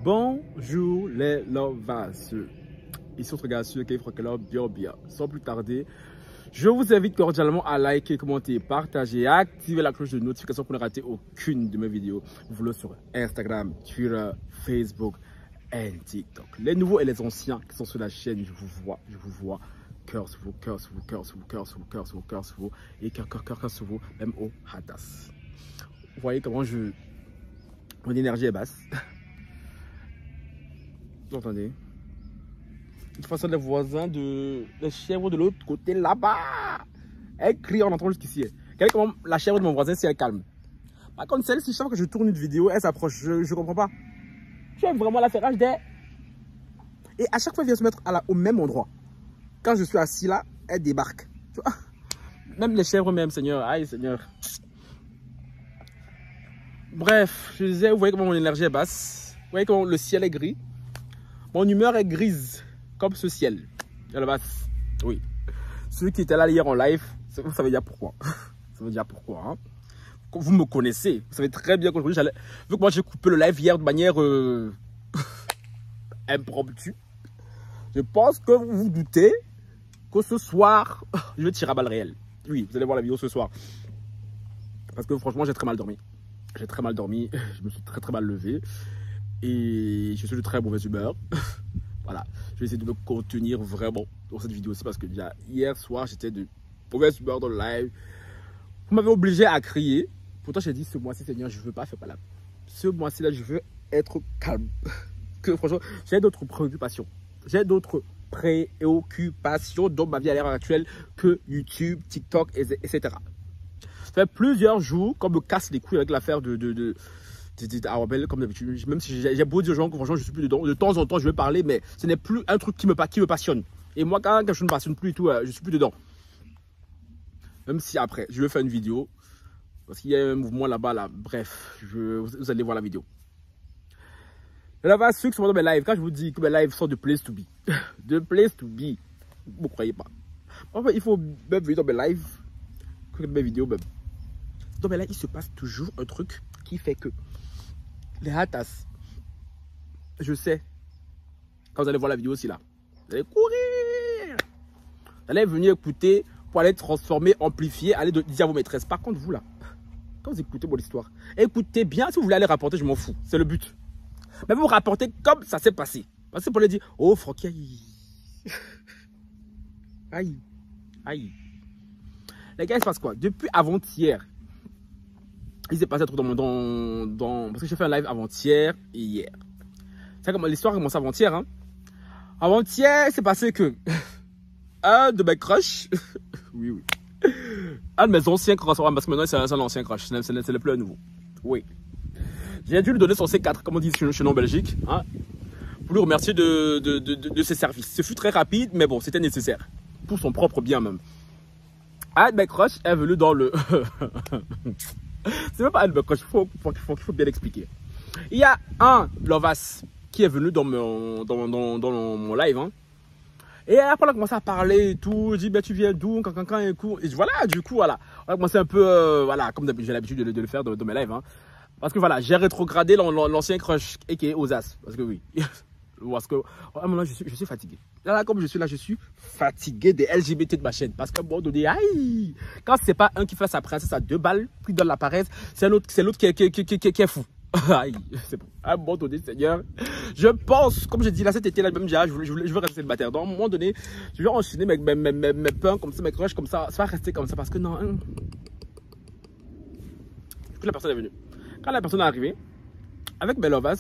Bonjour les lovers. Ici votre gars sur Kay Frokelor bien. Sans plus tarder, je vous invite cordialement à liker, commenter, partager et activer la cloche de notification pour ne rater aucune de mes vidéos. Vous voulez sur Instagram, Twitter, Facebook et TikTok. Les nouveaux et les anciens qui sont sur la chaîne, je vous vois. Cœur sur vous, cœur sur vous, cœur sur vous, cœur sur vous, cœur sur vous, cœur sur vous et cœur sur vous, même au hadas. Vous voyez comment mon énergie est basse. Vous entendez? De toute façon, les voisins les chèvres de l'autre côté là-bas, elles crient, on entend jusqu'ici. Regardez comment la chèvre de mon voisin, si elle calme. Par contre, celle-ci, chaque fois que je tourne une vidéo, elle s'approche. Je comprends pas. J'aime vraiment la ferrage des. Et à chaque fois, elle vient se mettre au même endroit. Quand je suis assis là, elle débarque. Tu vois? Même les chèvres, même, Seigneur. Aïe, Seigneur. Bref, je disais, vous voyez comment mon énergie est basse. Vous voyez comment le ciel est gris. Mon humeur est grise, comme ce ciel. À la base, oui. Ceux qui étaient là hier en live, vous savez dire pourquoi. Ça veut dire pourquoi. Hein? Vous me connaissez. Vous savez très bien qu'aujourd'hui, vu que moi j'ai coupé le live hier de manière impromptue, je pense que vous vous doutez que ce soir, je vais tirer à balles réelles. Oui, vous allez voir la vidéo ce soir. Parce que franchement, j'ai très mal dormi. J'ai très mal dormi. Je me suis très mal levé. Et je suis de très mauvaise humeur. Voilà. Je vais essayer de me contenir vraiment dans cette vidéo aussi parce que déjà hier soir, j'étais de mauvaise humeur dans le live. Vous m'avez obligé à crier. Pourtant, j'ai dit ce mois-ci, Seigneur, je ne veux pas faire palabre. Ce mois-ci, là, je veux être calme. Que franchement, j'ai d'autres préoccupations. J'ai d'autres préoccupations dans ma vie à l'heure actuelle que YouTube, TikTok, etc. Ça fait plusieurs jours qu'on me casse les couilles avec l'affaire de comme d'habitude. Même si j'ai beau dire aux gens que franchement je suis plus dedans, de temps en temps je vais parler, mais ce n'est plus un truc qui me passionne. Et moi, quand je ne me passionne plus du tout, je suis plus dedans. Même si après, je vais faire une vidéo, parce qu'il y a un mouvement là-bas, là. Bref, vous allez voir la vidéo. Là-bas, ceux qui sont dans mes lives, quand je vous dis que mes lives sont de place to be, de place to be, vous ne croyez pas. Enfin, il faut même venir dans mes lives, que mes vidéos même. Dans mes lives, il se passe toujours un truc qui fait que les hatas, je sais, quand vous allez voir la vidéo aussi là, vous allez courir, vous allez venir écouter pour aller transformer, amplifier, aller dire à vos maîtresses. Par contre, vous là, quand vous écoutez mon histoire, écoutez bien. Si vous voulez aller rapporter, je m'en fous, c'est le but. Mais vous rapportez comme ça s'est passé. Parce que pour les dire, oh Francky, aïe, aïe. Les gars, il se passe quoi? Depuis avant-hier, il s'est passé un truc parce que j'ai fait un live avant-hier et hier. C'est comme l'histoire a commencé avant-hier. Hein. Avant-hier, c'est passé que un de mes crushs, oui, un de mes anciens crushs, parce que maintenant c'est un ancien crush, c'est le plus nouveau. Oui. J'ai dû lui donner son C4, comme on dit chez nous en Belgique, hein, pour lui remercier de ses services. Ce fut très rapide, mais bon, c'était nécessaire. Pour son propre bien même. Un de mes crushs est venu dans le... C'est même pas un coach, il faut bien expliquer. Il y a un Lovas qui est venu dans mon live. Hein. Et après, on a commencé à parler et tout. Je dis, ben, tu viens d'où? Et voilà, du coup, voilà. On a commencé un peu, voilà, comme j'ai l'habitude de le faire dans mes lives. Hein. Parce que voilà, j'ai rétrogradé l'ancien crush, et Osas. Parce que oui. Parce que là, je suis fatigué. Là, comme je suis là, je suis fatigué des LGBT de ma chaîne. Parce qu'à un moment donné, aïe, quand c'est pas un qui fait sa princesse à 2 balles, qui donne la paresse, c'est l'autre qui est fou. Aïe, c'est bon. À un moment donné, Seigneur, je pense, comme je dis là cet été, là, même je veux rester célibataire. Donc, à un moment donné, je vais enchaîner mes pains comme ça, mes crushs comme ça. Ça va rester comme ça parce que non. Hein. Du coup, la personne est venue. Quand la personne est arrivée, avec mes lovers,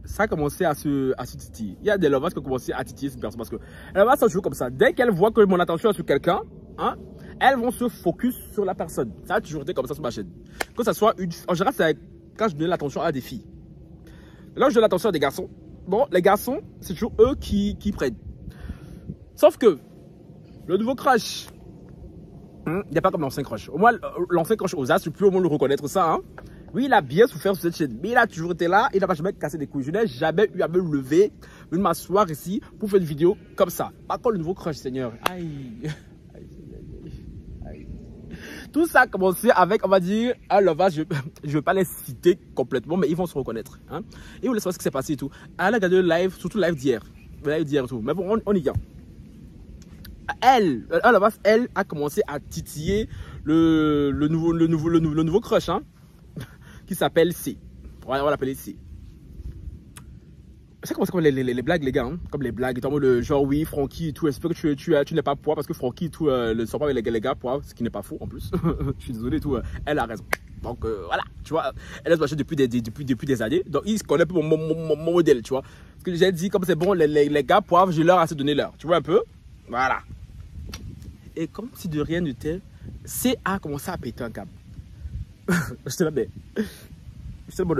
ça a commencé à se titiller. Il y a des lovers qui ont commencé à titiller cette personne parce que les lovers sont toujours comme ça. Dès qu'elles voient que mon attention est sur quelqu'un, hein, elles vont se focus sur la personne. Ça a toujours été comme ça sur ma chaîne. Que ça soit en général, c'est quand je donne l'attention à des filles. Là, je donne l'attention à des garçons. Bon, les garçons, c'est toujours eux qui prennent. Sauf que le nouveau crush, il n'y a pas comme l'ancien crush. Au moins, l'ancien crush Osas, je peux au moins le reconnaître ça. Hein. Oui, il a bien souffert sur cette chaîne, mais il a toujours été là, il n'a jamais cassé des couilles. Je n'ai jamais eu à me lever, de m'asseoir ici pour faire une vidéo comme ça. Par contre, le nouveau crush, Seigneur, aïe, aïe, aïe, aïe. Tout ça a commencé avec, on va dire, un lovage. Je ne vais pas les citer complètement, mais ils vont se reconnaître. Hein. Et vous laissez savoir ce qui s'est passé et tout. Elle a regardé le live, surtout le live d'hier. Le live d'hier et tout. Mais bon, on y vient. Elle a commencé à titiller le nouveau crush, hein, qui s'appelle C. On va l'appeler C. C'est comme les blagues, les gars, hein, comme les blagues, en mode genre oui, Francky et tout, j'espère que tu n'es pas poids parce que Francky et tout ne sort pas avec les gars poids, ce qui n'est pas faux en plus. Je suis désolé et tout, elle a raison. Donc voilà, tu vois, elle a marché depuis des années, donc ils se connaissent mon modèle, tu vois. Parce que j'ai dit, comme c'est bon, les gars poivres, je leur ai assez donné l'heure, tu vois un peu. Voilà. Et comme si de rien n'était, C a commencé à péter un câble. J'étais là, mais. J'étais bon.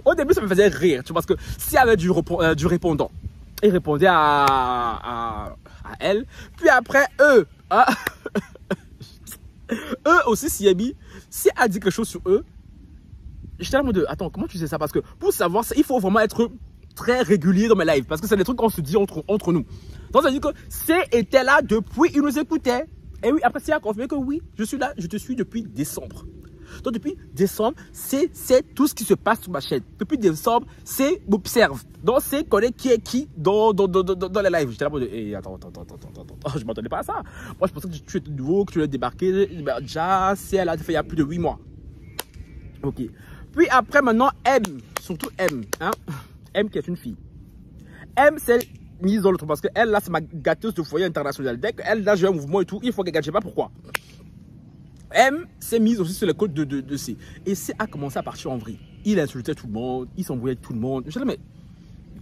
Au début, ça me faisait rire, tu vois, parce que C avait du répondant. Il répondait à elle. Puis après, eux. Hein, eux aussi s'y est mis. C a dit quelque chose sur eux. J'étais là en mode, attends, comment tu sais ça? Parce que pour savoir, il faut vraiment être très régulier dans mes lives. Parce que c'est des trucs qu'on se dit entre nous. Donc ça veut dire que C était là depuis, il nous écoutait. Et oui, après C a confirmé que oui, je suis là, je te suis depuis décembre. Donc depuis décembre, C sait tout ce qui se passe sur ma chaîne. Depuis décembre, C m'observe. Donc C connaît qui est qui dans les lives. J'étais là pour dire, hey, attends, je m'attendais pas à ça. Moi je pensais que tu étais nouveau, que tu allais débarquer. Ben, déjà, C elle a fait il y a plus de 8 mois. Ok. Puis après maintenant, M, surtout M, hein. M qui est une fille. M c'est mise dans le truc parce qu'elle là c'est ma gâteuse de foyer international. Dès qu'elle là j'ai un mouvement et tout, il faut qu'elle gâte, je sais pas pourquoi. M s'est mise aussi sur les côtes de C. Et C a commencé à partir en vrille. Il insultait tout le monde, il s'embrouillait avec tout le monde. Je dis mais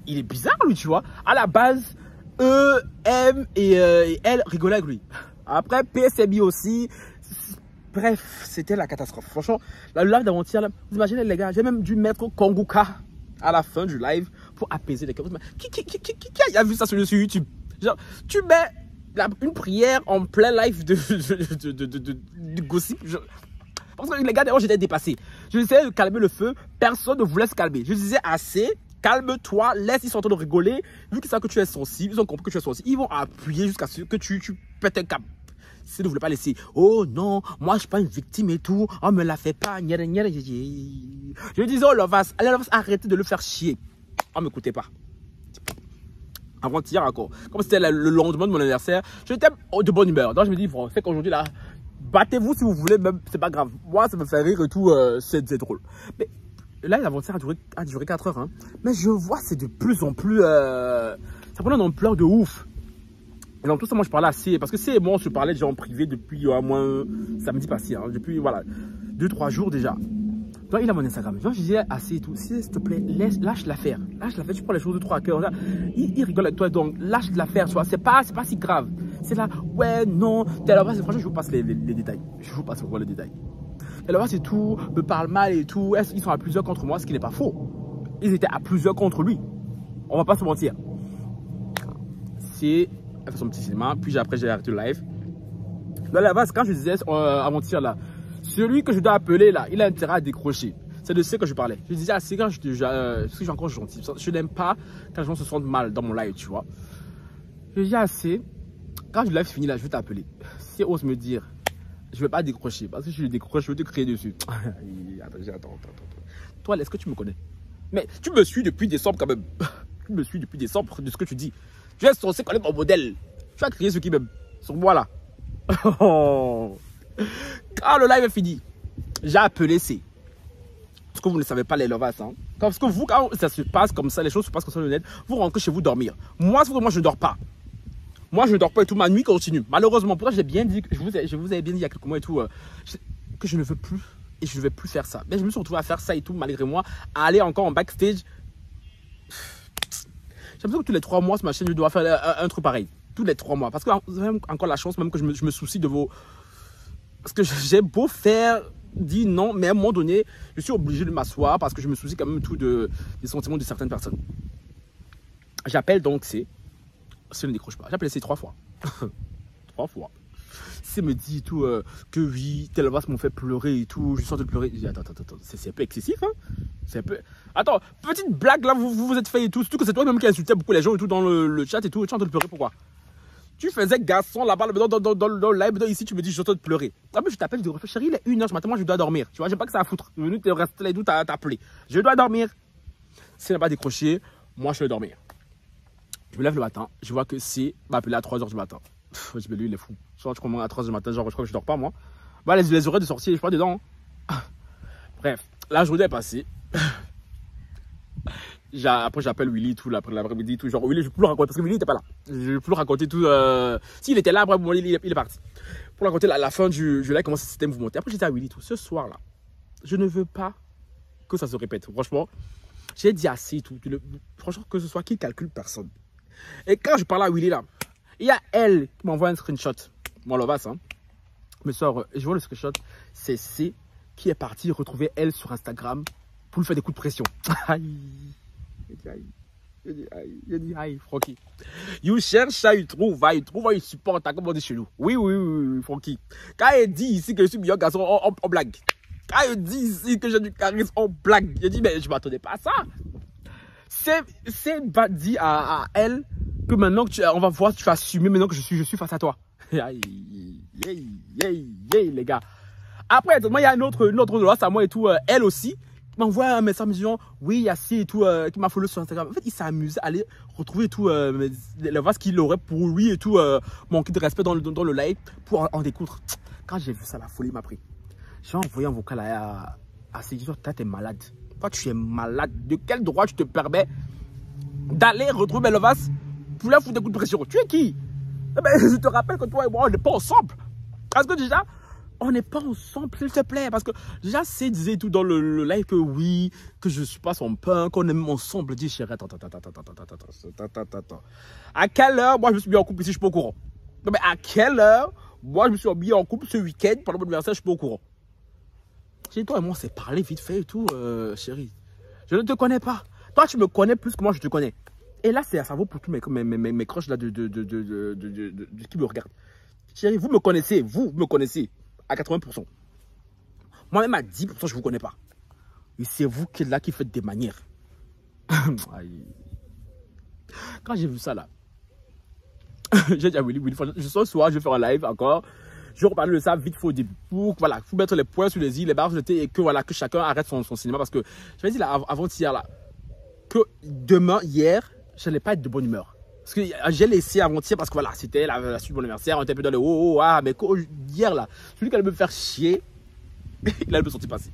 il est bizarre lui, tu vois. À la base, M et elle rigolaient avec lui. Après P s'est mis aussi. Bref, c'était la catastrophe. Franchement, le live d'avant-hier, vous imaginez les gars, j'ai même dû mettre Konguka à la fin du live pour apaiser les cœurs. Qui a vu ça sur YouTube? Genre, tu mets une prière en plein live de gossip. Parce que les gars, d'ailleurs, j'étais dépassé. Je essayais de calmer le feu, personne ne voulait se calmer. Je disais assez, calme-toi, laisse, ils sont en train de rigoler. Vu qu'ils savent que tu es sensible, ils ont compris que tu es sensible, ils vont appuyer jusqu'à ce que tu pètes un câble. Si ne voulez pas laisser, oh non, moi je suis pas une victime et tout, on me la fait pas. Je disais, oh Lovas, allez Lovas, arrêtez de le faire chier. On m'écoutait pas. Avant-hier encore, comme c'était le lendemain de mon anniversaire, j'étais de bonne humeur. Donc je me dis, bon, c'est qu'aujourd'hui là, battez-vous si vous voulez, même, c'est pas grave. Moi, ça me fait rire et tout, c'est drôle. Mais là, l'aventure a duré 4 heures. Hein. Mais je vois, c'est de plus en plus. Ça prend une ampleur de ouf. Et dans tout ça, moi, je parlais à C. Parce que C et moi, on se parlait déjà en privé depuis au moins samedi passé. Hein, depuis, voilà, 2-3 jours déjà. Donc, il a mon Instagram. Genre, je disais à C et tout, s'il te plaît, lâche-la faire. Lâche-la faire. Tu prends les choses de 3 à cœur. Il rigole avec toi. Donc, lâche-la faire. Tu vois, c'est pas si grave. C'est là, ouais, non. Franchement, je vous passe les détails. Je vous passe vraiment les détails. Et là-bas, c'est tout, me parle mal et tout. Ils sont à plusieurs contre moi, ce qui n'est pas faux. Ils étaient à plusieurs contre lui. On va pas se mentir. C'est fait son petit cinéma, puis après j'ai arrêté le live. Dans la base, quand je disais avant-hier là, celui que je dois appeler là, il a intérêt à décrocher. C'est de ce que je parlais. Je disais à C quand je suis encore gentil. Je n'aime pas quand les gens se sentent mal dans mon live, tu vois. Je dis à C, quand le live finit là, je vais t'appeler. Si ose me dire, je vais pas décrocher. Parce que si je décroche, je vais te crier dessus. Attends. Toi, est-ce que tu me connais? Mais tu me suis depuis décembre quand même. Tu me suis depuis décembre de ce que tu dis. Tu es censé connaître mon modèle. Tu vas crier ce qui m'aime. Sur moi là. Quand le live est fini, j'ai appelé C. Parce que vous ne savez pas les lovas. Hein. Parce que vous, quand ça se passe comme ça, les choses se passent comme ça, le net, vous rentrez chez vous dormir. Moi, je ne dors pas. Moi, je ne dors pas et tout. Ma nuit continue. Malheureusement, pourtant, j'ai bien dit, je vous avais bien dit il y a quelques mois et tout, que je ne veux plus et je ne vais plus faire ça. Mais je me suis retrouvé à faire ça et tout, malgré moi, à aller encore en backstage. J'ai l'impression que tous les 3 mois, sur ma chaîne, je dois faire un truc pareil. Tous les 3 mois. Parce que vous avez encore la chance, même que je me soucie de vos... Parce que j'ai beau faire, dire non, mais à un moment donné, je suis obligé de m'asseoir parce que je me soucie quand même tout des sentiments de certaines personnes. J'appelle donc C. C ne décroche pas. J'appelle C 3 fois. 3 fois. C me dit tout que oui, tel vas m'ont fait pleurer et tout. Je suis en train de pleurer. Je dis attends, c'est un peu excessif, hein. C'est un peu... Attends, petite blague là, vous êtes fait et tout. Surtout que c'est toi-même qui insultais beaucoup les gens et tout dans le chat et tout. Tu es en train de pleurer, pourquoi? Tu faisais garçon là-bas, dans le live, ici, tu me dis, je suis en train de pleurer. En plus, je t'appelle, je dis, chérie, il est 1h ce matin, moi, je dois dormir. Tu vois, j'ai pas que ça à foutre. Je suis venu te rester là et tout, t'appeler. Je dois dormir. Si elle n'a pas décroché, moi, je vais dormir. Je me lève le matin, je vois que c'est m'appeler à 3h du matin. Je me dis, lui, il est fou. Soit je commence à 3h du matin, genre, je crois que je dors pas, moi. Bah, les oreilles de sorcier, je suis pas dedans. Bref, la journée est passée. Après, j'appelle Willy tout l'après-midi, tout genre Willy, je peux plus le raconter parce que Willy n'était pas là. Je peux plus le raconter tout. S'il était là, après, bon, il est parti. Pour raconter la fin du live, comment ce système vous monter. Après, j'ai dit à Willy tout. Ce soir-là, je ne veux pas que ça se répète. Franchement, j'ai dit assez tout. Franchement, que ce soit qui calcule personne. Et quand je parle à Willy là, il y a elle qui m'envoie un screenshot. Mon lovas, hein. Mais sort, je vois le screenshot. C'est C qui est parti retrouver elle sur Instagram pour lui faire des coups de pression. Aïe. Il dit aïe, Francky. Il cherche ça, il trouve, il supporte, comme on dit chez nous. Oui, Francky. Quand il dit ici que je suis meilleur garçon, on blague. Quand il dit ici que j'ai du charisme, on blague. Il dit, mais je ne m'attendais pas à ça. C'est va dire à elle que maintenant que on va voir, tu vas assumer maintenant que je suis face à toi. Aïe, les gars. Après, il y a une autre de à moi et tout, elle aussi. M'envoie un message me disant oui, il y a ci et tout qui m'a follow sur Instagram. En fait, il s'est amusé à aller retrouver tout le vase qu'il aurait pour lui et tout manquer de respect dans le live pour en découdre. Quand j'ai vu ça, la folie m'a pris. J'ai envoyé un vocal à ces gens. Toi, t'es malade. Toi, tu es malade. De quel droit tu te permets d'aller retrouver le vase pour leur foutre des coups de pression? Tu es qui? Je te rappelle que toi et moi, on n'est pas ensemble. Parce que déjà, on n'est pas ensemble, s'il te plaît. Parce que déjà, c'est disait tout dans le live que oui, que je ne suis pas son pain, qu'on aime ensemble. Dis, chérie, attends. À quelle heure, moi, je me suis mis en couple ici, je ne suis pas au courant. Non, mais à quelle heure, moi, je me suis mis en couple ce week-end pendant mon anniversaire, je ne suis pas au courant. J'ai dit, toi et moi, on s'est parlé vite fait et tout, chérie. Je ne te connais pas. Toi, tu me connais plus que moi, je te connais. Et là, ça vaut pour tous mes crushs là qui me regardent. Chérie, vous me connaissez à 80%. Moi-même à 10%, je ne vous connais pas. Et c'est vous qui êtes là qui faites des manières. Quand j'ai vu ça là, j'ai dit à Willy, ce soir, je vais faire un live encore. Je vais reparler de ça vite fait au début. Pour voilà, faut mettre les points sur les i, les barres sur le t et que voilà, que chacun arrête son cinéma. Parce que j'avais dit là, avant-hier là, que hier, je n'allais pas être de bonne humeur. Parce que j'ai laissé avant-hier parce que voilà, c'était la suite de mon anniversaire, on était un peu dans le mais hier là, celui qui allait me faire chier, il allait me sortir passer.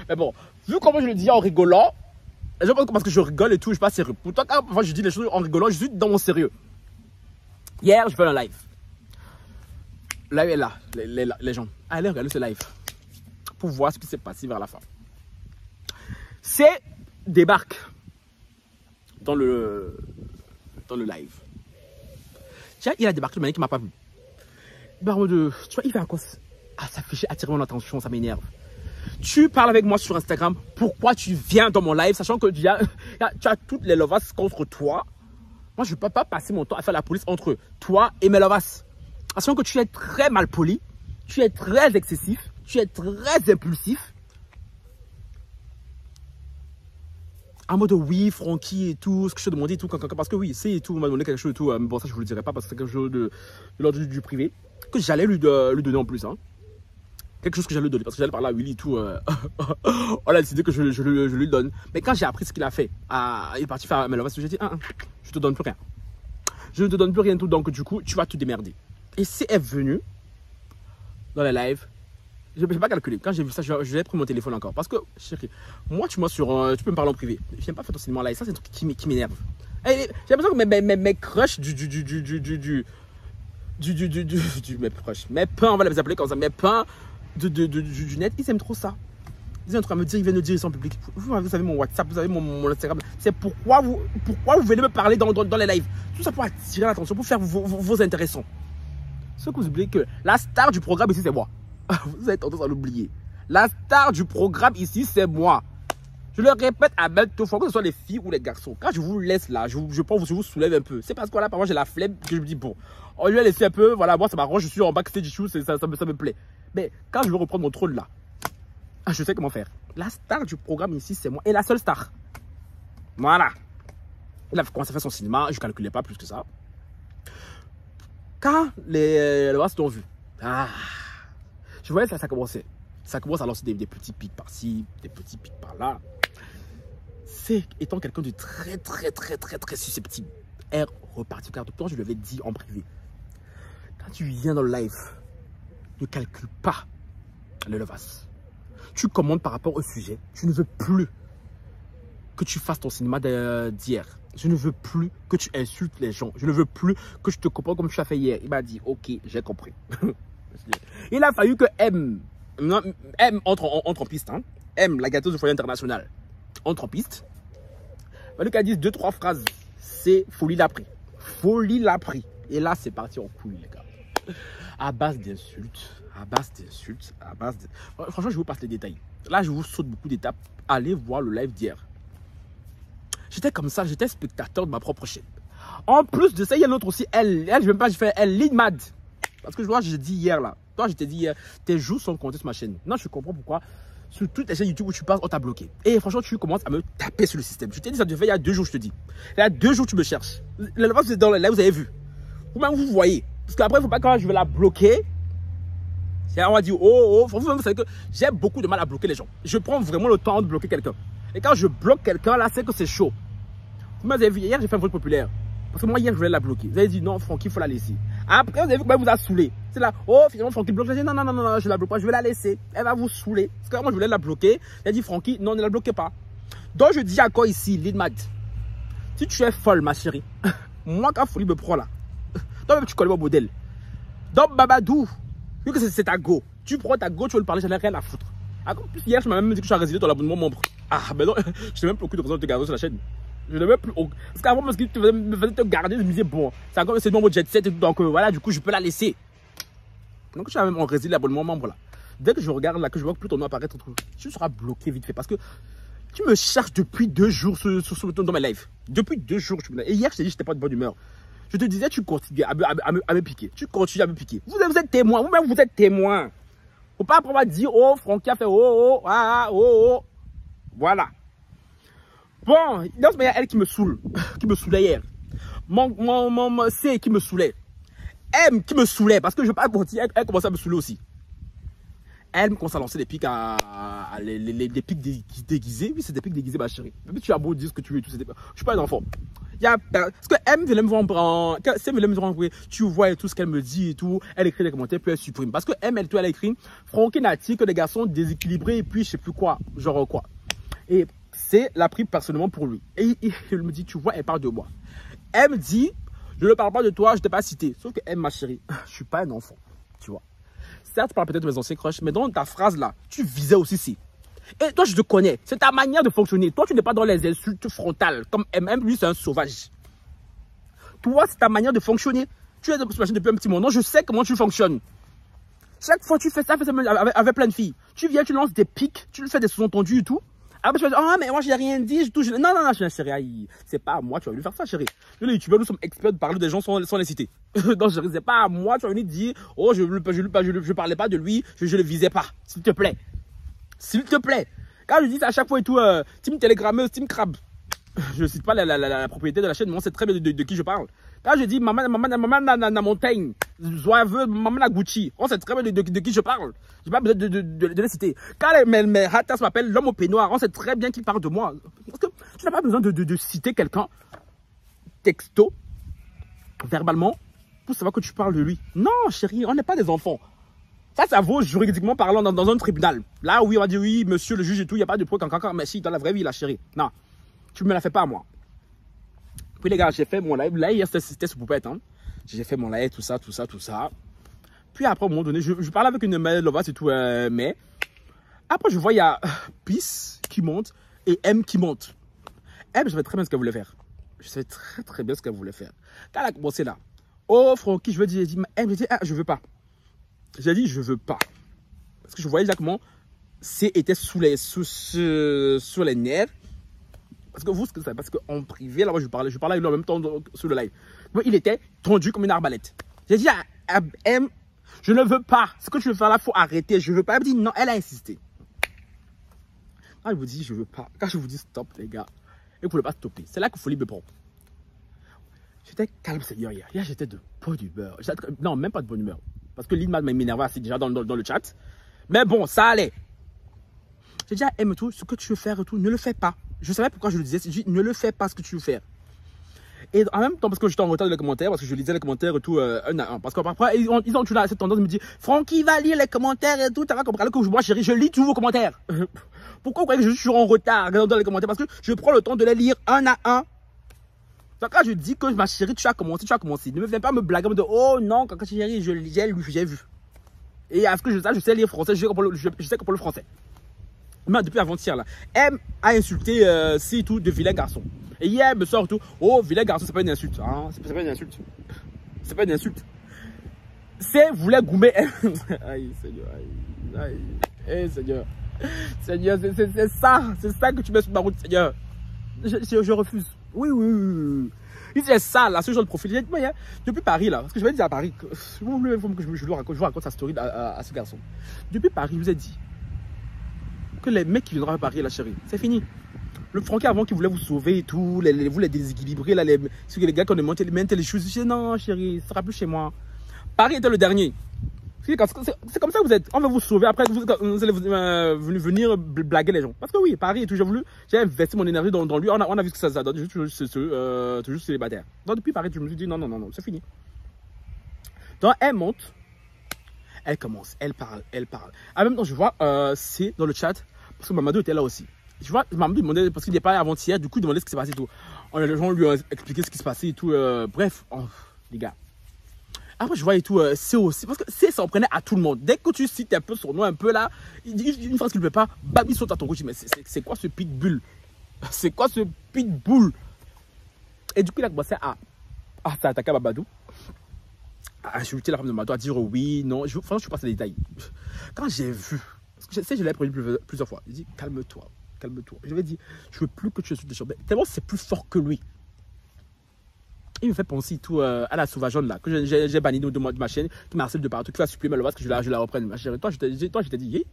Mais bon, vu comment je le dis en rigolant, je pense que parce que je rigole et tout, je suis pas sérieux. Pourtant, quand je dis les choses en rigolant, je suis dans mon sérieux. Hier, je fais un live. Là, elle est là, les gens. Allez regarder ce live pour voir ce qui s'est passé vers la fin. C'est débarque dans le live. Tiens, il a débarqué, le mec qui m'a pas vu. Tu vois, il fait encore s'afficher, attirer mon attention, ça m'énerve. Tu parles avec moi sur Instagram, pourquoi tu viens dans mon live, sachant que tu as toutes les lovas contre toi. Moi, je ne peux pas passer mon temps à faire la police entre toi et mes lovas. Sachant que tu es très mal poli, tu es très excessif, tu es très impulsif. En mode oui, Francky et tout, ce que je te demandais et tout, parce que oui, c'est et tout, on m'a donné quelque chose et tout, mais bon, ça je vous le dirai pas parce que c'est quelque chose de l'ordre du privé, que j'allais lui donner en plus, hein. Quelque chose que j'allais lui donner, parce que j'allais parler à Willy et tout, on a décidé que je lui donne. Mais quand j'ai appris ce qu'il a fait, il est parti faire un mail, j'ai dit, je te donne plus rien. Je ne te donne plus rien tout, donc du coup, tu vas te démerder. Et si elle est venue dans les lives, je ne vais pas calculer. Quand j'ai vu ça, je vais prendre mon téléphone encore. Parce que, chérie, moi, tu peux me parler en privé. Je n'aime pas faire ton cinéma live. Ça, c'est un truc qui m'énerve. J'ai l'impression que mes crushs mes pains, on va les appeler comme ça, mes pains du net, ils aiment trop ça. Ils aiment trop à me dire, ils viennent me dire, ils sont en public. Vous savez mon WhatsApp, vous avez mon Instagram. C'est pourquoi vous venez me parler dans les lives. Tout ça pour attirer l'attention, pour faire vos intéressants. Ce que vous oubliez que la star du programme ici, c'est moi. Vous avez tendance à l'oublier. La star du programme ici, c'est moi. Je le répète à maintes fois, que ce soit les filles ou les garçons. Quand je vous laisse là, je pense que je vous soulève un peu. C'est parce que là, parfois, j'ai la flemme que je me dis, bon, on lui a laissé un peu, voilà, moi, ça m'arrange, je suis en backstage show, ça me plaît. Mais quand je veux reprendre mon trône là, je sais comment faire. La star du programme ici, c'est moi. Et la seule star. Voilà. Il a commencé à faire son cinéma, je ne calculais pas plus que ça. Quand les Lovas t'ont vu, je voyais ça commençait. Ça commence à lancer des petits pics par-ci, des petits pics par-là. C'est étant quelqu'un de très susceptible. Elle repartit. Car depuis je lui avais dit en privé. Quand tu viens dans le live, ne calcule pas les Lovas. Tu commandes par rapport au sujet. Je ne veux plus que tu fasses ton cinéma d'hier. Je ne veux plus que tu insultes les gens. Je ne veux plus que je te comprends comme tu as fait hier. Il m'a dit, ok, j'ai compris. Il a fallu que M entre en piste. Hein. M, la gâteuse du foyer international, entre en piste. Il a fallu qu'elle dise 2-3 phrases. C'est folie l'a pris. Folie l'a pris. Et là, c'est parti en couille, les gars. À base d'insultes. Franchement, je vous passe les détails. Là, je vous saute beaucoup d'étapes. Allez voir le live d'hier. J'étais comme ça, j'étais spectateur de ma propre chaîne. En plus de ça, il y a l'autre aussi, elle, je vais pas, je fais elle lead mad. Parce que je vois, j'ai dit hier là. Toi, je t'ai dit hier, tes jours sont comptés sur ma chaîne. Non, je comprends pourquoi. Sur toutes les chaînes YouTube où tu passes, on t'a bloqué. Et franchement, tu commences à me taper sur le système. Je t'ai dit ça devait il y a 2 jours, je te dis. Il y a 2 jours, tu me cherches. Là, vous êtes dans le live, vous avez vu. Vous-même, vous voyez. Parce qu'après, il ne faut pas quand je vais la bloquer. On va dire, oh, vous savez que j'ai beaucoup de mal à bloquer les gens. Je prends vraiment le temps de bloquer quelqu'un. Et quand je bloque quelqu'un, là, c'est que c'est chaud. Vous m'avez vu, hier, j'ai fait un vote populaire. Parce que moi, hier, je voulais la bloquer. Vous avez dit, non, Francky, il faut la laisser. Après, vous avez vu que vous a saoulé. C'est là, oh, finalement, Francky bloque. J'ai dit, non, je la bloque pas, je vais la laisser. Elle va vous saouler. Parce que moi, je voulais la bloquer. J'ai dit, Francky, non, ne la bloquez pas. Donc, je dis encore ici, Lidmad, si tu es folle, ma chérie, moi, quand Folie me prend là, toi-même, tu connais mon modèle. Donc, Babadou, vu que c'est ta go, tu prends ta go, tu veux le parler, j'en ai rien à foutre. En plus, hier, je m'as même dit que je suis résilié ton abonnement membre. Ah, mais non, je n'ai même plus aucune raison de te garder sur la chaîne. Je n'ai même plus. Parce qu'avant, parce que tu me faisais te garder, je me disais, bon, c'est le membre jet set, donc voilà, du coup, je peux la laisser. Donc, je suis même en résilié l'abonnement membre là. Dès que je regarde là, que je vois que plus ton nom apparaître, tu seras bloqué vite fait. Parce que tu me cherches depuis 2 jours dans mes lives. Depuis 2 jours. Et hier, je t'ai dit que je n'étais pas de bonne humeur. Je te disais, tu continues à me piquer. Tu continues à me piquer. Vous êtes témoin. Vous-même, vous êtes témoin. Faut pas après dire, oh, Francky a fait, oh. Voilà. Bon, il y a elle qui me saoule. Qui me saoulait hier. Mon C qui me saoulait. M qui me saoulait. Parce que je ne vais pas mentir, elle commençait à me saouler aussi. Elle me commence à lancer des pics des pics déguisés. Oui, c'est des pics déguisés, ma chérie. Même si tu as beau dire ce que tu veux et tout, je ne suis pas un enfant. Parce que M veut me voir tu vois tout ce qu'elle me dit et tout. Elle écrit des commentaires, puis elle supprime. Parce que M, elle écrit Francky n'a dit que des garçons déséquilibrés et puis je sais plus quoi. Genre quoi. Et c'est l'a pris personnellement pour lui. Et il me dit, tu vois, elle parle de moi. Elle me dit, je ne parle pas de toi, je ne t'ai pas cité. Sauf que M, ma chérie, je ne suis pas un enfant. Tu vois. Certes, tu parles peut-être de mes anciens crushs, mais dans ta phrase là, tu visais aussi si. Et toi, je te connais. C'est ta manière de fonctionner. Toi, tu n'es pas dans les insultes frontales. Comme MM, lui, c'est un sauvage. Toi, c'est ta manière de fonctionner. Tu es sur ma chaîne depuis un petit moment. Je sais comment tu fonctionnes. Chaque fois, tu fais ça avec plein de filles. Tu viens, tu lances des pics, tu fais des sous-entendus et tout. Après, tu vas dire, oh, mais moi, j'ai rien dit. Non, chérie. C'est pas à moi, tu vas lui faire ça, chérie. Nous, les youtubeurs, nous sommes experts de parler des gens sans les citer. Donc, chérie, c'est pas à moi, tu vas venir dire, oh, je parlais pas de lui, je le visais pas. S'il te plaît. S'il te plaît. Quand je dis ça à chaque fois et tout, team télégrammeuse, team crabe. Je ne cite pas la propriété de la chaîne, mais on sait très bien de qui je parle. Quand je dis maman na montagne, joyeux, maman na Gucci, on sait très bien de qui je parle. Je n'ai pas besoin de les citer. Quand mes haters m'appellent l'homme au peignoir, on sait très bien qu'ils parlent de moi. Parce que tu n'as pas besoin de citer quelqu'un texto, verbalement, pour savoir que tu parles de lui. Non, chérie, on n'est pas des enfants. Ça vaut juridiquement parlant dans un tribunal. Là, oui, on va dire oui, monsieur le juge et tout, il n'y a pas de preuve encore. Mais si, dans la vraie vie, la chérie. Non, tu ne me la fais pas à moi. Puis les gars, j'ai fait mon live. Là, hier, c'était sur Poupette. Hein. J'ai fait mon live, tout ça. Puis après, au moment donné, je parlais avec une Lovas et tout, mais après, je vois, il y a Peace qui monte et M qui monte. M, je savais très bien ce qu'elle voulait faire. Je savais très bien ce qu'elle voulait faire. Quand elle a commencé là, oh, Francky, je veux dire, M, je dis, ah, je veux pas. J'ai dit, je veux pas. Parce que je voyais exactement, était sous les nerfs. Parce que vous, ce que vous savez, parce qu'en privé, là, moi, je parlais avec lui en même temps sur le live. Moi, il était tendu comme une arbalète. J'ai dit à M, je ne veux pas. Ce que tu veux faire là, il faut arrêter. Je veux pas. Elle me dit non, elle a insisté. Quand je vous dis, je veux pas. Quand je vous dis stop, les gars, et vous ne pouvez pas stopper. C'est là que Folie me prend. J'étais calme, Seigneur, hier. Hier, j'étais de bonne humeur. Non, même pas de bonne humeur. Parce que Lindman m'énervait assez déjà dans le chat. Mais bon, ça allait. J'ai dit à M tout, ce que tu veux faire et tout, ne le fais pas. Je savais pourquoi je le disais. J'ai dit, ne le fais pas ce que tu veux faire. Et en même temps, parce que j'étais en retard dans les commentaires, parce que je lisais les commentaires et tout, un à un. Parce qu'après, ils ont toujours cette tendance de me dire, Francky va lire les commentaires et tout, tu vas comprendre que moi, chérie, je lis tous vos commentaires. Pourquoi vous croyez que je suis toujours en retard dans les commentaires? Parce que je prends le temps de les lire un à un. Donc quand je dis que ma chérie, tu as commencé. Ne me viens pas me blaguer, me dire, oh non, quand chérie, j'ai vu. Et à ce que je sais lire français, je sais comprendre le français. Mais depuis avant-hier, là, M a insulté c'est tout de vilain garçon. Et hier, elle me sort tout. Oh, vilain garçon, c'est pas une insulte. Hein? C'est pas une insulte. C'est pas une insulte. C'est voulait goumer. Aïe, Seigneur. Aïe. Eh, Seigneur. Seigneur, c'est ça que tu mets sur ma route, Seigneur. Je refuse. Oui. C'est ça, là, ce genre de profil. J'ai dit, ouais, depuis Paris, là, parce que je vais dire à Paris, je lui raconte sa story à ce garçon. Depuis Paris, je vous ai dit que les mecs qui viendront à Paris, la chérie, c'est fini. Le Francky avant qui voulait vous sauver et tout, vous les déséquilibrer, là, les gars qui ont monté les choses, je dis non chérie, ça sera plus chez moi. Paris était le dernier. C'est comme ça que vous êtes. On va vous sauver, après vous allez venir blaguer les gens. Parce que oui, Paris, j'ai investi mon énergie dans lui, on a vu ce que ça donne, toujours célibataire. Donc depuis Paris, je me suis dit non, c'est fini. Donc elle monte, elle commence, elle parle. En même temps, je vois, c'est dans le chat, parce que Mamadou était là aussi. Je vois, Mamadou demandait, parce qu'il n'est pas avant-hier, du coup, il demandait ce qui s'est passé et tout. Les gens lui ont expliqué ce qui se passait et tout. Bref, les gars. Après, je vois et tout, c'est aussi, parce que c'est ça en prenait à tout le monde. Dès que tu cites un peu son nom, un peu là, une phrase qu'il ne peut pas, bam, il saute à ton gauche. Mais c'est quoi ce pitbull? C'est quoi ce pitbull? Et du coup, il a commencé à s'attaquer à Mamadou, à insulter la femme de Mamadou, à dire oui, non. Franchement, je passe les détails. Quand j'ai vu, parce que je sais, je l'ai prévu plusieurs fois, j'ai dit calme-toi. Je lui ai dit, je veux plus que tu insultes les gens. Tellement c'est plus fort que lui. Il me fait penser tout à la sauvageonne là, que j'ai banni de ma chaîne, qui m'harcèle de partout, qui va supprimer le que je la reprenne. Ma chérie, toi, je t'ai dit,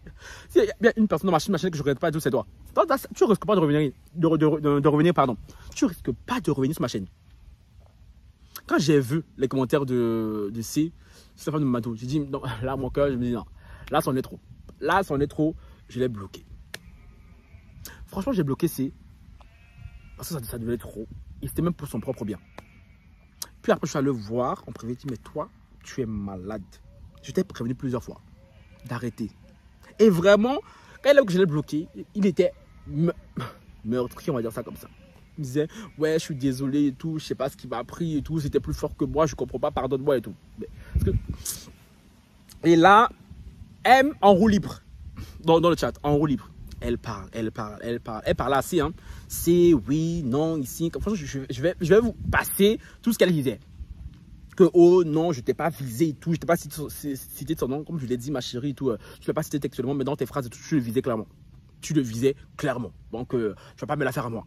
s'il y a une personne dans ma chaîne que je ne regrette pas, c'est toi. Tu ne risques pas de revenir, pardon. Tu ne risques pas de revenir sur ma chaîne. Quand j'ai vu les commentaires de C, c'est la femme de Mamadou, j'ai dit, non, là, mon cœur, je me dis, non, là, c'en est trop. Là, c'en est trop, je l'ai bloqué. Franchement, j'ai bloqué C, parce que ça devenait trop. Et c'était même pour son propre bien. Puis après, je suis allé le voir en privé, il dit, mais toi, tu es malade. Je t'ai prévenu plusieurs fois d'arrêter. Et vraiment, quand il a vu que je l'ai bloqué, il était meurtri, on va dire ça comme ça. Il disait, ouais, je suis désolé et tout, je sais pas ce qui m'a pris et tout, c'était plus fort que moi, je comprends pas, pardonne-moi et tout. Et là, M en roue libre, dans le chat, en roue libre. Elle parle assez, hein. C'est oui, non, ici. Franchement, je vais vous passer tout ce qu'elle disait. Que oh non, je t'ai pas visé et tout, je t'ai pas cité de son nom, comme je l'ai dit, ma chérie et tout. Je ne l'ai pas cité textuellement, mais dans tes phrases et tout, tu le visais clairement. Donc, tu vas pas me la faire à moi.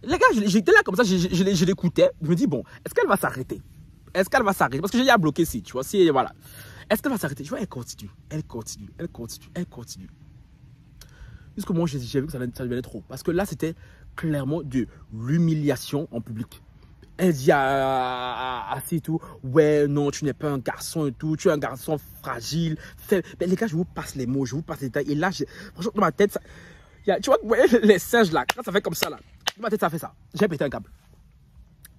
Les gars, j'étais là comme ça, je l'écoutais. Je me dis, bon, est-ce qu'elle va s'arrêter? Parce que j'ai déjà bloqué si, tu vois, si, voilà. Est-ce qu'elle va s'arrêter? Tu vois, elle continue. Jusqu'au moment où j'ai vu que ça devenait trop. Parce que là, c'était clairement de l'humiliation en public. Elle dit à C et tout, ouais, non, tu n'es pas un garçon et tout, tu es un garçon fragile. Mais les gars, je vous passe les mots, je vous passe les détails. Et là, franchement, dans ma tête, ça, tu vois, vous voyez les singes là, quand ça fait comme ça là, dans ma tête, ça fait ça. J'ai pété un câble.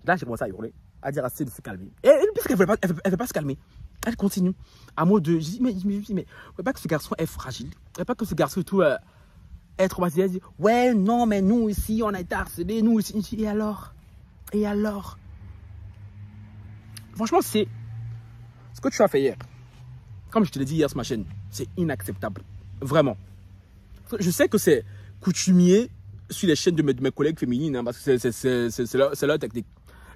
Là, j'ai commencé à hurler, à dire à C de se calmer. Et puisqu'elle ne veut pas se calmer, elle continue. À mot de, je dis, mais ouais, pas que ce garçon est fragile, ouais, pas que ce garçon et tout est traumatisé. Elle dit, ouais, non, mais nous ici, on a été harcelés, nous ici, et alors? Franchement, c'est ce que tu as fait hier. Comme je te l'ai dit hier sur ma chaîne, c'est inacceptable. Vraiment. Je sais que c'est coutumier sur les chaînes de mes collègues féminines, hein, parce que c'est leur technique.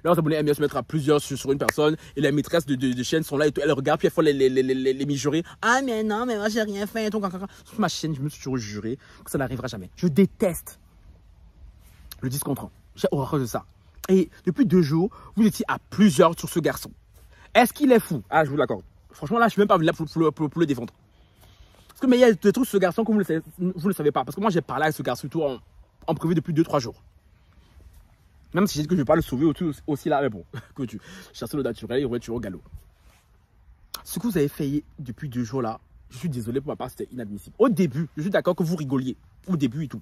Leurs abonnés aiment bien se mettre à plusieurs sur une personne et les maîtresses de chaîne sont là et tout, elles regardent puis elles font les mijorer. Ah mais non, mais moi j'ai rien fait. Et tout. Sur ma chaîne, je me suis toujours juré que ça n'arrivera jamais. Je déteste le discontrant. J'ai horreur de ça. Et depuis 2 jours, vous étiez à plusieurs sur ce garçon. Est-ce qu'il est fou? Ah, je vous l'accorde. Franchement, là, je ne suis même pas venu là pour le défendre. Parce que mais il y a des trucs sur ce garçon que vous ne le savez pas. Parce que moi, j'ai parlé avec ce garçon tout en privé depuis 2-3 jours. Même si j'ai dit que je ne vais pas le sauver aussi là, mais bon, que tu chasses le naturel et tu au galop. Ce que vous avez fait depuis 2 jours là, je suis désolé pour ma part, c'était inadmissible. Au début, je suis d'accord que vous rigoliez. Au début et tout.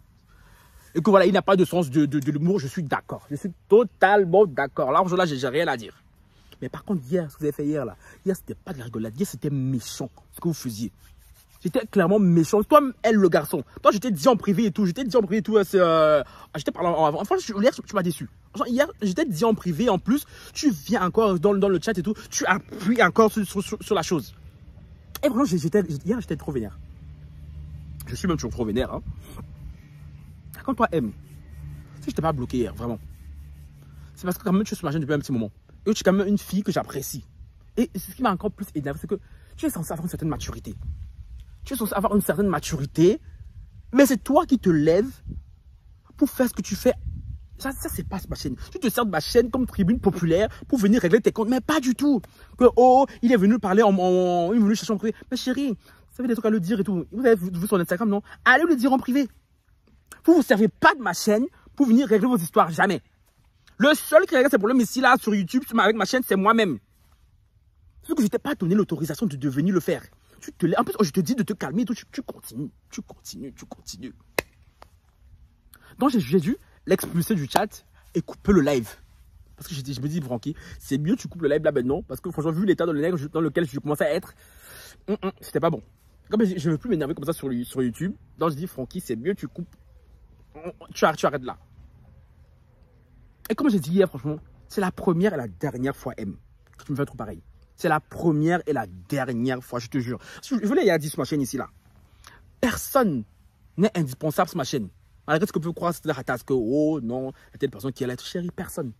Et que voilà, il n'a pas de sens de l'humour, je suis d'accord. Je suis totalement d'accord. Là, aujourd'hui, j'ai rien à dire. Mais par contre, hier, ce que vous avez fait hier là, hier, c'était pas de la rigolade. Hier, c'était méchant ce que vous faisiez. J'étais clairement méchant. Toi, elle, le garçon. Toi, j'étais dit en privé et tout. J'étais dit en privé et tout. J'étais parlé en avant. Enfin, hier, tu m'as déçu. Hier, j'étais dit en privé. En plus, tu viens encore dans le chat et tout. Tu appuies encore sur la chose. Et vraiment, hier, j'étais trop vénère. Je suis même toujours trop vénère. Hein. Quand toi, M, si je t'ai pas bloqué hier, vraiment, c'est parce que quand même, tu es sur ma chaîne depuis un petit moment. Et tu es quand même une fille que j'apprécie. Et ce qui m'a encore plus énervé, c'est que tu es censé avoir une certaine maturité. Tu es censé avoir une certaine maturité, mais c'est toi qui te lèves pour faire ce que tu fais. Ça c'est pas ma chaîne. Tu te sers de ma chaîne comme tribune populaire pour venir régler tes comptes, mais pas du tout. Que oh, il est venu parler il est venu chercher en privé. Mais chérie, vous avez des trucs à le dire et tout. Vous avez vu son Instagram, non? Allez le dire en privé. Vous ne vous servez pas de ma chaîne pour venir régler vos histoires, jamais. Le seul qui règle ces problèmes ici, là, sur YouTube, avec ma chaîne, c'est moi-même. Sauf que je ne t'ai pas donné l'autorisation de venir le faire. En plus, je te dis de te calmer et tout. Tu continues. Donc, j'ai dû l'expulser du chat et couper le live. Parce que je me dis, Francky, c'est mieux tu coupes le live là maintenant. Parce que franchement, vu l'état dans lequel je commençais à être, c'était pas bon. Comme je ne veux plus m'énerver comme ça sur YouTube. Donc, je dis, Francky, c'est mieux tu coupes. Tu arrêtes là. Et comme j'ai dit hier, franchement, c'est la première et la dernière fois, M, que tu me fais trop pareil. C'est la première et la dernière fois, je te jure. Je voulais y dire sur ma chaîne ici, là. Personne n'est indispensable sur ma chaîne. Malgré ce que vous pouvez croire, c'est la ratasse que, oh non, il y a telle personne qui allait être chérie, personne.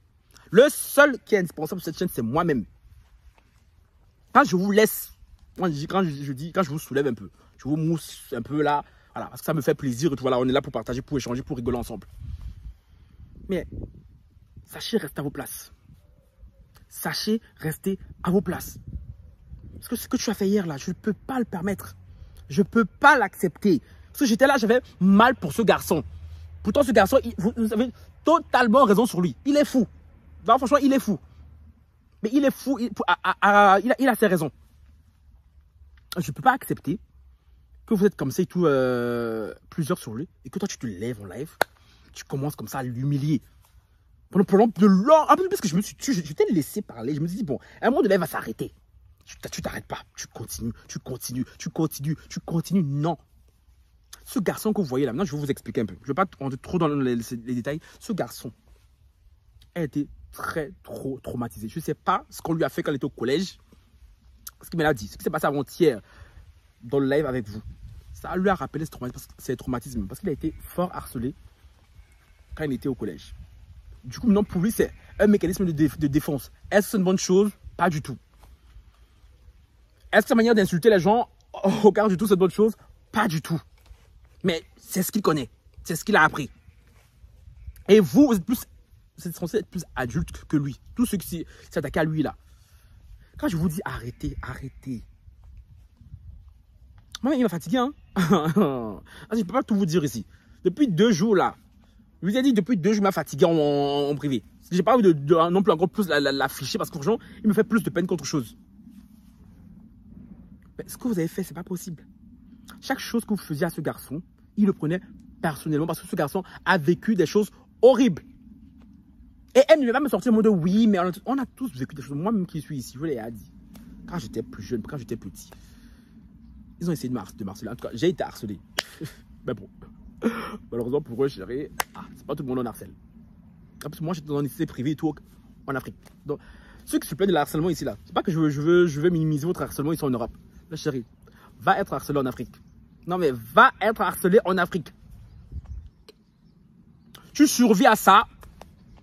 Le seul qui est indispensable sur cette chaîne, c'est moi-même. Quand je vous laisse, quand je vous soulève un peu, je vous mousse un peu là, voilà, parce que ça me fait plaisir et tout, voilà, on est là pour partager, pour échanger, pour rigoler ensemble. Mais, sachez rester à vos places. Sachez rester à vos places. Parce que ce que tu as fait hier là, je ne peux pas le permettre. Je ne peux pas l'accepter. Parce que j'étais là, j'avais mal pour ce garçon. Pourtant, ce garçon, vous avez totalement raison sur lui. Il est fou. Non, franchement, il est fou. Mais il est fou, il a ses raisons. Je ne peux pas accepter que vous êtes comme ça et tout, plusieurs sur lui, et que toi tu te lèves en live, tu commences comme ça à l'humilier. Pendant de long, un peu parce que je t'ai laissé parler, je me suis dit, bon, à un moment donné, il va s'arrêter. Tu t'arrêtes pas, tu continues, non. Ce garçon que vous voyez là, maintenant je vais vous expliquer un peu, je ne vais pas rentrer trop dans les détails. Ce garçon a été trop traumatisé. Je ne sais pas ce qu'on lui a fait quand il était au collège, ce qu'il m'a dit, ce qui s'est passé avant-hier dans le live avec vous. Ça lui a rappelé ces traumatismes parce qu'il a été fort harcelé quand il était au collège. Du coup, maintenant, pour lui, c'est un mécanisme de défense. Est-ce que c'est une bonne chose? Pas du tout. Est-ce que sa manière d'insulter les gens, au quart du tout, c'est une bonne chose? Pas du tout. Mais c'est ce qu'il connaît. C'est ce qu'il a appris. Et vous êtes censé être plus adulte que lui. Tous ceux qui s'attaquent à lui, là. Quand je vous dis arrêtez. Moi, il m'a fatigué, hein. Je ne peux pas tout vous dire ici. Depuis 2 jours, là. Je vous ai dit, depuis 2 jours, il m'a fatigué en privé. Je n'ai pas envie de non plus encore plus l'afficher parce que franchement, il me fait plus de peine qu'autre chose. Mais ce que vous avez fait, c'est pas possible. Chaque chose que vous faisiez à ce garçon, il le prenait personnellement parce que ce garçon a vécu des choses horribles. Et elle ne va pas me sortir le mot de oui, mais on a tous vécu des choses. Moi-même qui suis ici, je vous l'ai dit. Quand j'étais plus jeune, quand j'étais petit, ils ont essayé de m'harceler. En tout cas, j'ai été harcelé. Mais bon, malheureusement pour eux, chérie, c'est pas tout le monde en harcèle. Parce que moi, j'étais dans un lycée privé et tout en Afrique. Donc, ceux qui se plaignent de l'harcèlement ici, là, c'est pas que je veux minimiser votre harcèlement ici en Europe. Là, chérie, va être harcelé en Afrique. Non, mais va être harcelé en Afrique. Tu survis à ça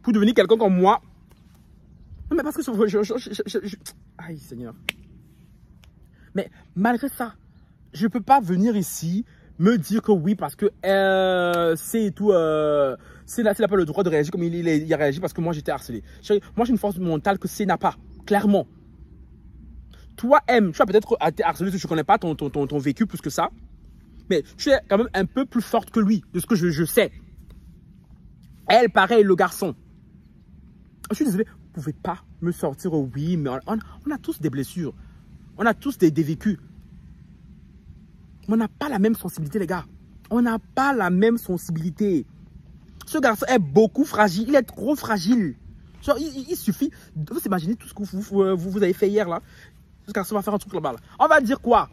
pour devenir quelqu'un comme moi. Non, mais parce que aïe, Seigneur. Mais malgré ça, je ne peux pas venir ici me dire que oui, parce que c'est tout. C'est n'a pas le droit de réagir comme il a réagi parce que moi j'étais harcelé. Chérie, moi j'ai une force mentale que c'est n'a pas, clairement. Toi, M, tu as peut-être été harcelé, je ne connais pas ton vécu plus que ça. Mais tu es quand même un peu plus forte que lui, de ce que je sais. Elle, pareil, le garçon. Je suis désolé, vous ne pouvez pas me sortir, oui, mais on a tous des blessures. On a tous des vécus. Mais on n'a pas la même sensibilité, les gars. On n'a pas la même sensibilité. Ce garçon est beaucoup fragile. Il est trop fragile. Genre, il suffit de vous imaginer tout ce que vous avez fait hier, là. Ce garçon va faire un truc là-bas. Là. On va dire quoi?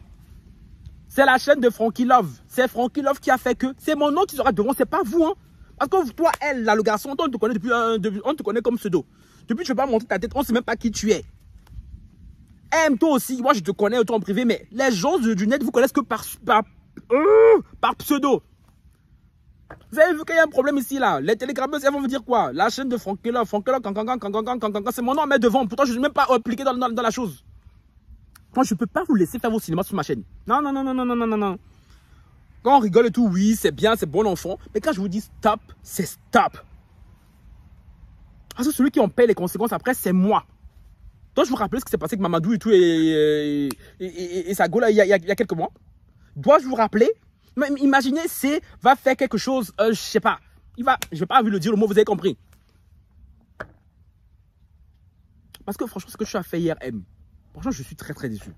C'est la chaîne de Frankie Love. C'est Frankie Love qui a fait que... C'est mon nom qui sera devant, c'est pas vous, hein. Parce que toi, elle, là, le garçon, on te connaît on te connaît comme pseudo. Depuis que je ne vais pas montrer ta tête, on ne sait même pas qui tu es. Toi aussi, moi je te connais autant en privé, mais les gens du net vous connaissent que par pseudo. Vous avez vu qu'il y a un problème ici, là. Les télégrammeuses, elles vont vous dire quoi? La chaîne de Frankie Love, c'est mon nom à mettre devant. Pourtant, je ne suis même pas impliqué dans la chose. Moi, je ne peux pas vous laisser faire vos cinémas sur ma chaîne. Non, non, non, non, non, non, non, non. Quand on rigole et tout, oui, c'est bien, c'est bon enfant. Mais quand je vous dis stop, c'est stop. Parce que celui qui en paie les conséquences après, c'est moi. Donc, je vous rappelle ce qui s'est passé avec Mamadou et tout et sa go là, il y a quelques mois. Dois-je vous rappeler? Mais imaginez, va faire quelque chose, je sais pas. Je ne vais pas vous le dire le mot, vous avez compris. Parce que franchement, ce que tu as fait hier, M, franchement, je suis très très déçu.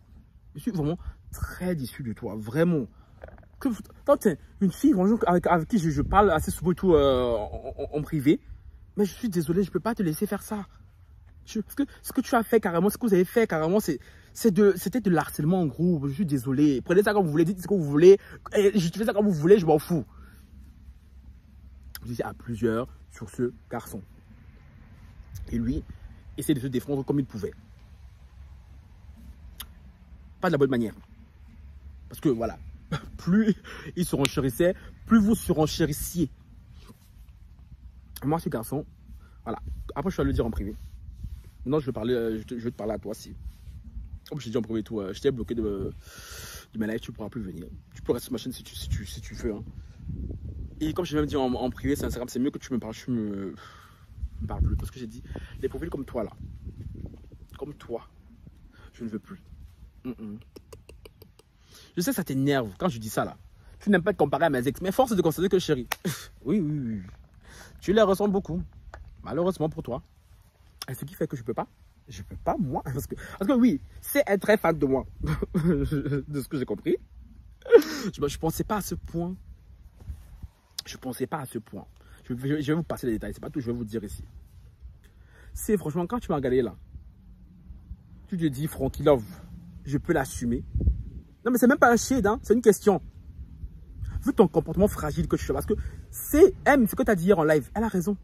Je suis vraiment très déçu de toi, vraiment. Quand tu es une fille avec qui je parle assez souvent et tout en privé, mais je suis désolé, je ne peux pas te laisser faire ça. Parce que ce que tu as fait carrément, ce que vous avez fait carrément, c'était de l'harcèlement en groupe. Je suis désolé. Prenez ça comme vous voulez, dites ce que vous voulez. Je fais ça comme vous voulez, je m'en fous. Vous étiez à plusieurs sur ce garçon. Et lui, essaie de se défendre comme il pouvait. Pas de la bonne manière. Parce que voilà, plus il se renchérissait, plus vous surenchérissiez. Moi, ce garçon, voilà. Après, je vais le dire en privé. Non, je vais te parler à toi aussi. Comme je t'ai dit en privé, tout, je t'ai bloqué de ma live, tu ne pourras plus venir. Tu peux rester sur ma chaîne si tu veux. Hein. Et comme je l'ai même dit en privé, c'est Instagram, c'est mieux que tu me parles. Tu me parles plus. Parce que j'ai dit, les profils comme toi là, comme toi, je ne veux plus. Je sais que ça t'énerve quand je dis ça là. Tu n'aimes pas te comparer à mes ex, mais force de constater que chérie, oui, tu les ressens beaucoup. Malheureusement pour toi. Et ce qui fait que je peux pas moi. Parce que oui, c'est être très fan de moi. De ce que j'ai compris. Je pensais pas à ce point. Je vais vous passer les détails. C'est pas tout, je vais vous dire ici. C'est franchement, quand tu m'as regardé là, tu te dis, Frankie Love, je peux l'assumer. Non, mais c'est même pas un shade, hein, c'est une question. Vu ton comportement fragile que tu fais, parce que c'est ce que tu as dit hier en live, elle a raison.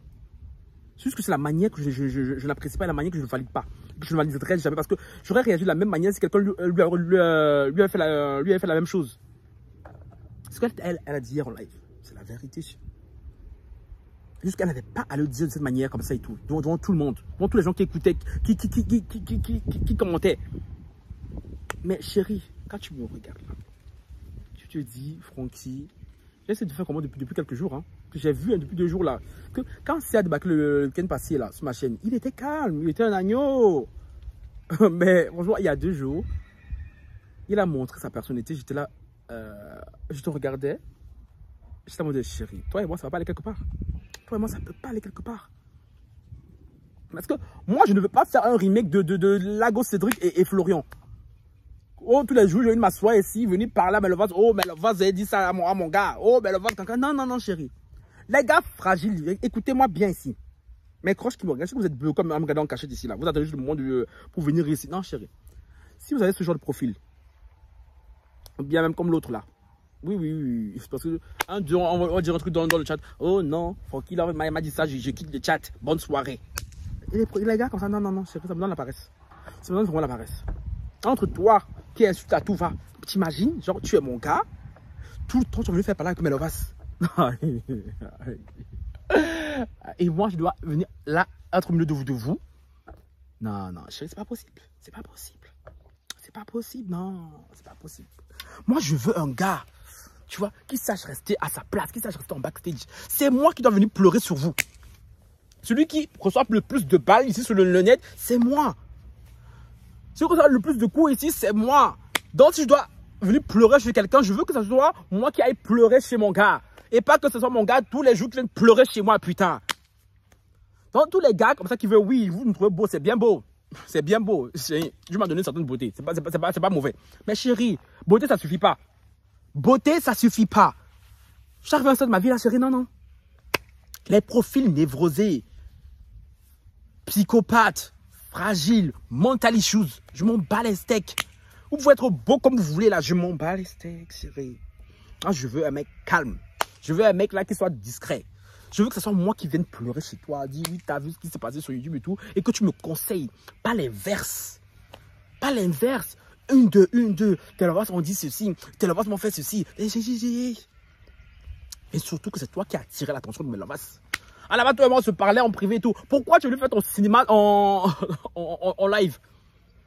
C'est juste que c'est la manière que je n'apprécie pas, la manière que je ne valide pas. Que je ne validerai jamais, parce que j'aurais réagi de la même manière si quelqu'un lui avait fait la même chose. Ce qu'elle a dit hier en live, c'est la vérité. Juste qu'elle n'avait pas à le dire de cette manière comme ça et tout, devant tout le monde, devant tous les gens qui écoutaient, qui commentaient. Mais chérie, quand tu me regardes là, tu te dis, Frankie, j'essaie de faire comment depuis quelques jours, hein, que j'ai vu depuis 2 jours là, que quand c'est à débattre le week-end passé là, sur ma chaîne, il était calme, il était un agneau. Mais franchement, il y a 2 jours, il a montré sa personnalité, j'étais là, je te regardais, j'étais en mode chérie, toi et moi ça va pas aller quelque part. Toi et moi ça peut pas aller quelque part. Parce que moi je ne veux pas faire un remake de Lago Cédric et Florian. Oh, tous les jours, je viens m'asseoir ici, venir parler à Melovaz. Oh, Melovaz a dit ça à mon gars. Oh, Melovaz, non, chérie. Les gars fragiles, écoutez-moi bien ici. Mes croches qui me regardent, si vous êtes bleu comme un regardant en cachette ici, là, vous attendez juste le moment pour venir ici. Non, chérie. Si vous avez ce genre de profil, bien même comme l'autre là. Oui. Parce que un jour, on va dire un truc dans le chat. Oh non, Francky m'a dit ça, je quitte le chat. Bonne soirée. Et les gars comme ça, non, chérie, ça me donne la paresse. Ça me donne vraiment la paresse. Entre toi, qui insulte à tout va, t'imagines, genre tu es mon gars, tout le temps tu veux faire parler avec Melovas. Et moi je dois venir là, être au milieu de vous. Non, chérie, c'est pas possible. C'est pas possible, non, c'est pas possible. Moi je veux un gars, tu vois, qui sache rester à sa place, qui sache rester en backstage. C'est moi qui dois venir pleurer sur vous. Celui qui reçoit le plus de balles ici sur le net, c'est moi. Celui qui reçoit le plus de coups ici, c'est moi. Donc si je dois venir pleurer chez quelqu'un, je veux que ce soit moi qui aille pleurer chez mon gars. Et pas que ce soit mon gars tous les jours qui vienne pleurer chez moi, putain. Donc, tous les gars comme ça qui veulent, oui, vous me trouvez beau, c'est bien beau. C'est bien beau. Dieu m'a donné une certaine beauté. C'est pas mauvais. Mais chérie, beauté, ça suffit pas. Beauté, ça suffit pas. J'arrive à un stade de ma vie, là, chérie, non, non. Les profils névrosés, psychopathes, fragiles, mental issues, je m'en bats les steaks. Vous pouvez être beau comme vous voulez, là, je m'en bats les steaks, chérie. Ah, je veux un mec calme. Je veux un mec là qui soit discret. Je veux que ce soit moi qui vienne pleurer chez toi, dire oui, t'as vu ce qui s'est passé sur YouTube et tout, et que tu me conseilles. Pas l'inverse. Pas l'inverse. Une, deux. Tes lovers m'ont dit ceci, tes lovers m'ont fait ceci. Et surtout que c'est toi qui as attiré l'attention de mes lovers. À la base, toi et moi, on se parlait en privé et tout. Pourquoi tu veux faire ton cinéma en live?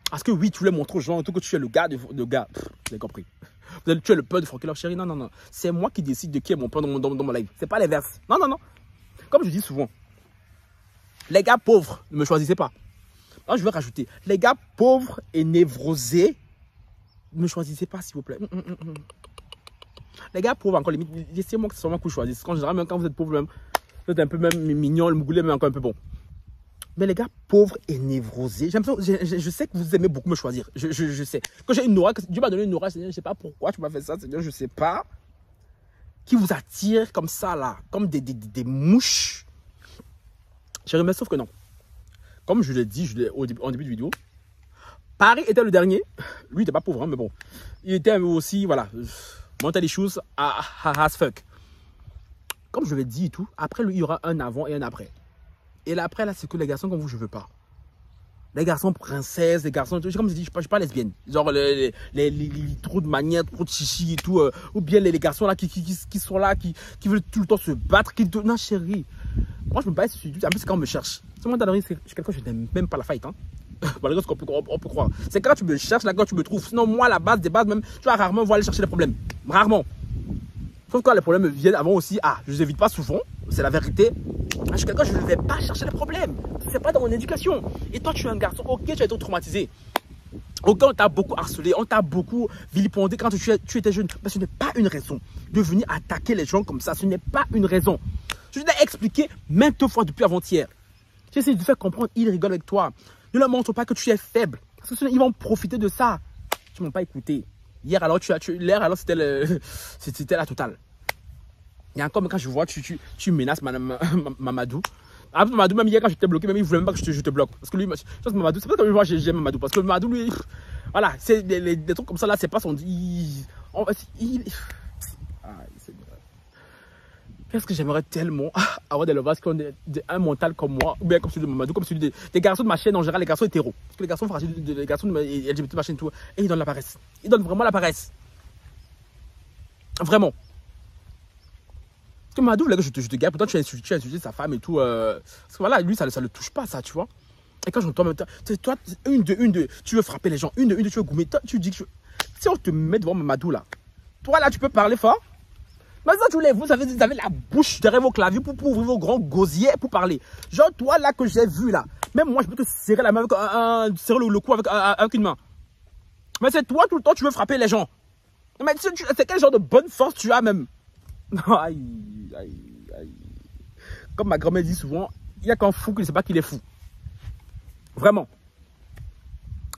Parce que oui, tu voulais montrer aux gens tout que tu es le gars de gars. Vous avez compris. Tu es le peur de Francky Love, chérie. Non, non, non. C'est moi qui décide de qui est mon peur dans mon live. C'est pas l'inverse. Non, non, non. Comme je dis souvent, les gars pauvres, ne me choisissez pas. Alors, je vais rajouter, les gars pauvres et névrosés, ne me choisissez pas, s'il vous plaît. Les gars pauvres, encore limite, laissez-moi que ce soit moi que je choisisse. En général, même quand vous êtes pauvre, même, vous êtes un peu même mignon, le mougoulet, même encore un peu bon. Mais les gars pauvres et névrosés, je sais que vous aimez beaucoup me choisir. Je sais. Quand j'ai une aura, Dieu m'a donné une aura, Seigneur, je ne sais pas pourquoi tu m'as fait ça, Seigneur, je ne sais pas. Qui vous attire comme ça, là, comme des mouches. Mais sauf que non. Comme je l'ai dit en début de vidéo, Paris était le dernier. Lui, il n'était pas pauvre, hein, mais bon. Il était aussi, voilà, mental issues as fuck. Comme je l'ai dit et tout, après lui, il y aura un avant et un après. Et l'après, là, c'est que les garçons comme vous, je ne veux pas. Les garçons princesses, les garçons, comme je dis, je ne suis pas lesbienne. Genre les trop de manières, trop de chichi et tout. Ou bien les garçons là qui sont là, qui veulent tout le temps se battre. Non, chérie. Moi, je me bats sur YouTube. En plus, c'est quand on me cherche. C'est moi, je suis quelqu'un, je n'aime même pas la fight. Hein. Malgré ce qu'on peut croire. C'est quand tu me cherches, là, quand tu me trouves. Sinon, moi, la base des bases, même, tu vas rarement voir aller chercher les problèmes. Rarement. Sauf quand les problèmes viennent avant aussi. Ah, je les évite pas souvent. C'est la vérité. Je suis quelqu'un, je ne vais pas chercher les problèmes. C'est pas dans mon éducation. Et toi, tu es un garçon, ok, tu as été traumatisé. Ok, on t'a beaucoup harcelé, on t'a beaucoup vilipendé quand tu étais jeune. Mais ce n'est pas une raison de venir attaquer les gens comme ça. Ce n'est pas une raison. Je t'ai expliqué maintes fois depuis avant-hier. J'essaie de faire comprendre, ils rigolent avec toi. Ne leur montre pas que tu es faible. Parce que ils vont profiter de ça. Tu ne m'as pas écouté. Hier, alors, c'était la totale. Il y a encore, quand je vois, tu menaces Mamadou. Mamadou, même hier, quand je t'ai bloqué, même il ne voulait même pas que je te bloque. Parce que lui, je pense que Mamadou, c'est pas comme moi, j'aime Mamadou. Parce que Mamadou, lui, voilà, c'est des trucs comme ça, là, c'est pas son. Qu'est-ce que j'aimerais tellement avoir des lovers qui ont un mental comme moi, ou bien comme celui de Mamadou, comme celui des garçons de ma chaîne en général, les garçons hétéros. Parce que les garçons fragiles, les garçons de LGBT, ma chaîne, tout, et ils donnent la paresse. Ils donnent vraiment la paresse. Vraiment. Parce que Mamadou voulait que je te garde, pourtant tu as insulté sa femme et tout. Parce que voilà, lui, ça le touche pas, ça, tu vois. Et quand j'entends, toi, une, deux, tu veux frapper les gens, une, deux, tu veux goumer, toi, tu dis que si on te met devant Mamadou, là, toi, là, tu peux parler fort. Mais ça, vous avez la bouche derrière vos claviers pour ouvrir vos grands gosiers pour parler. Genre, toi, là, que j'ai vu, là, même moi, je peux te serrer la main avec serrer le cou avec une main. Mais c'est toi, tout le temps, tu veux frapper les gens. Mais c'est quel genre de bonne force tu as, même? Aïe. Comme ma grand-mère dit souvent, il n'y a qu'un fou qui ne sait pas qu'il est fou. Vraiment.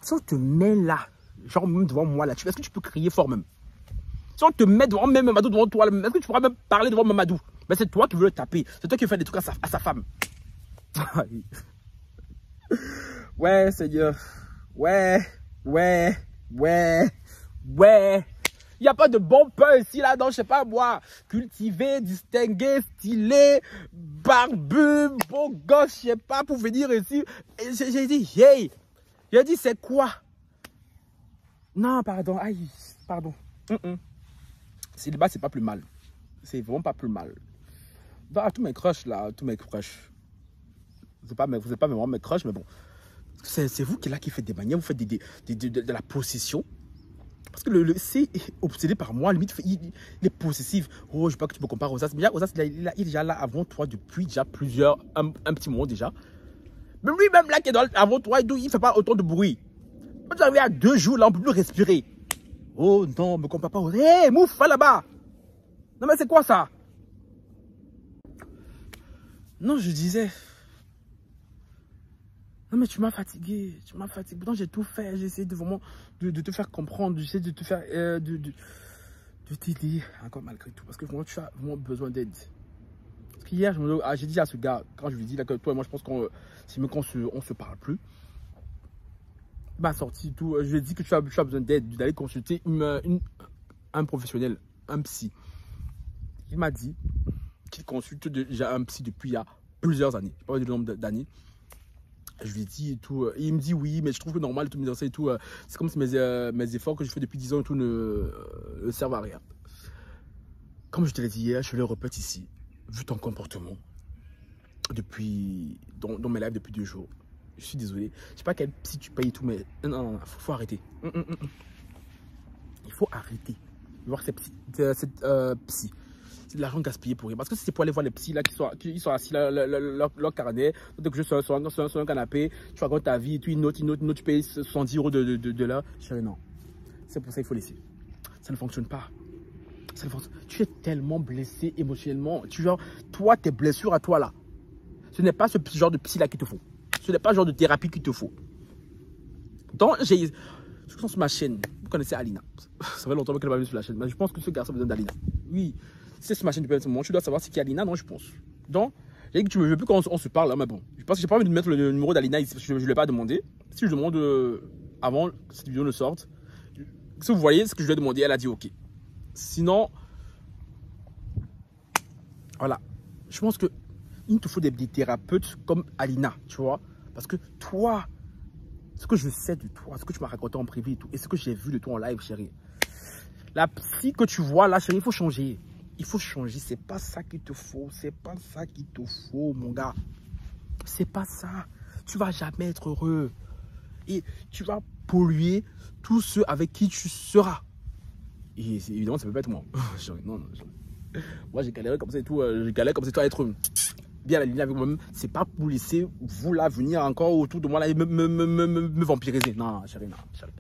Si on te met là, genre même devant moi là, est-ce que tu peux crier fort même? Si on te met devant même Mamadou devant toi, est-ce que tu pourras même parler devant Mamadou? Mais c'est toi qui veux le taper. C'est toi qui veux faire des trucs à sa femme. Ouais, Seigneur. Ouais. Il n'y a pas de bon pain ici, là, non, je sais pas, moi. Cultivé, distingué, stylé, barbu, beau gosse, je sais pas, pour venir ici. J'ai dit, hey. J'ai dit, c'est quoi? Non, pardon, aïe, pardon. Célibat, c'est pas plus mal. C'est vraiment pas plus mal. Bah, tous mes crushs, là, tous mes crushs. Vous n'êtes pas vraiment mes crushs, mais bon. C'est vous qui est là qui faites des manières, vous faites de la possession. Parce que c'est obsédé par moi, limite, il est possessif. Oh, je ne sais pas que tu me compares aux Osas. Mais Osas, il est déjà là avant toi depuis déjà un petit moment déjà. Mais lui-même là qui est avant toi, il ne fait pas autant de bruit. Quand tu arrives à 2 jours, là, on ne peut plus respirer. Oh non, ne me compare pas. Hé, hey, mouf, va là-bas. Non mais c'est quoi ça? Non, je disais, Non, mais tu m'as fatigué. Tu m'as fatigué. Pourtant, j'ai tout fait. J'ai essayé de vraiment de te faire comprendre. J'essaie de te faire. De t'aider. Encore malgré tout. Parce que vraiment, tu as vraiment besoin d'aide. Parce qu'hier, j'ai dit à ce gars, quand je lui ai dit là, que toi et moi, je pense qu'on se parle plus. Il m'a sorti tout. Je lui ai dit que tu as besoin d'aide, d'aller consulter un professionnel, un psy. Il m'a dit qu'il consulte déjà un psy depuis il y a plusieurs années. Je ne sais pas le nombre d'années. Je lui ai dit et tout. Il me dit oui, mais je trouve que normal, tous mes anciens et tout. C'est comme si mes efforts que je fais depuis 10 ans et tout ne servent à rien. Comme je te l'ai dit hier, je le répète ici. Vu ton comportement dans mes lives depuis 2 jours, je suis désolé. Je sais pas quel psy tu payes et tout, mais non, faut arrêter. Il faut arrêter. Voir cette psy. C'est de l'argent gaspillé pour rien. Parce que si c'est pour aller voir les psys là, qui sont assis là, leur carnet, donc je suis sur un canapé, tu racontes ta vie, tu notes, tu payes 110 € de l'heure. Chérie, non. C'est pour ça qu'il faut laisser. Ça ne fonctionne pas. Tu es tellement blessé émotionnellement. Toi, tes blessures à toi là. Ce n'est pas ce genre de psy là qu'il te faut. Ce n'est pas le genre de thérapie qu'il te faut. Donc, sur ma chaîne, vous connaissez Alina. Ça fait longtemps qu'elle va venir sur la chaîne. Mais je pense que ce garçon a besoin d'Alina. Oui. C'est sur ma chaîne depuis un moment. Tu dois savoir c'est qui Alina, non, je pense. Donc, j'ai dit que tu ne veux plus qu'on se parle là, mais bon. Je pense que j'ai pas envie de mettre le numéro d'Alina ici parce que je ne l'ai pas demandé. Si je demande avant que cette vidéo ne sorte, si vous voyez ce que je lui ai demandé, elle a dit ok. Sinon, voilà. Je pense qu'il te faut des thérapeutes comme Alina, tu vois. Parce que toi, ce que je sais de toi, ce que tu m'as raconté en privé et tout, et ce que j'ai vu de toi en live, chérie. La psy que tu vois là, chérie, il faut changer. Il faut changer. C'est pas ça qu'il te faut. C'est pas ça qu'il te faut, mon gars. C'est pas ça. Tu vas jamais être heureux. Et tu vas polluer tous ceux avec qui tu seras. Et évidemment, ça peut pas être moi. Non. Moi, j'ai galéré comme ça et tout. J'ai galéré comme ça et tout à être bien aligné avec moi-même. C'est pas pour laisser vous là venir encore autour de moi là et me vampiriser. Non, chérie, non. Chérie.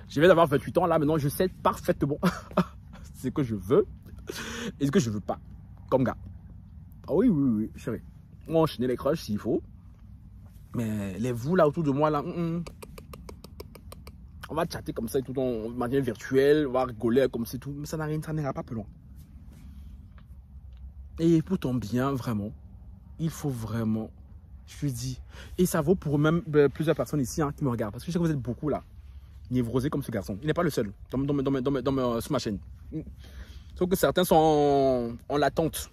Je viens d'avoir 28 ans là. Maintenant, je sais parfaitement ce que je veux. Et ce que je veux pas, comme gars. Ah oui, chérie. On va enchaîner les crushs s'il faut. Mais les vous là autour de moi là, on va chatter comme ça et tout en manière virtuelle, on va rigoler comme c'est tout. Mais ça n'ira pas plus loin. Et pour ton bien, vraiment, il faut vraiment, je te dis, et ça vaut pour même plusieurs personnes ici qui me regardent. Parce que je sais que vous êtes beaucoup là, névrosés comme ce garçon. Il n'est pas le seul sur ma chaîne. Sauf que certains sont en l'attente.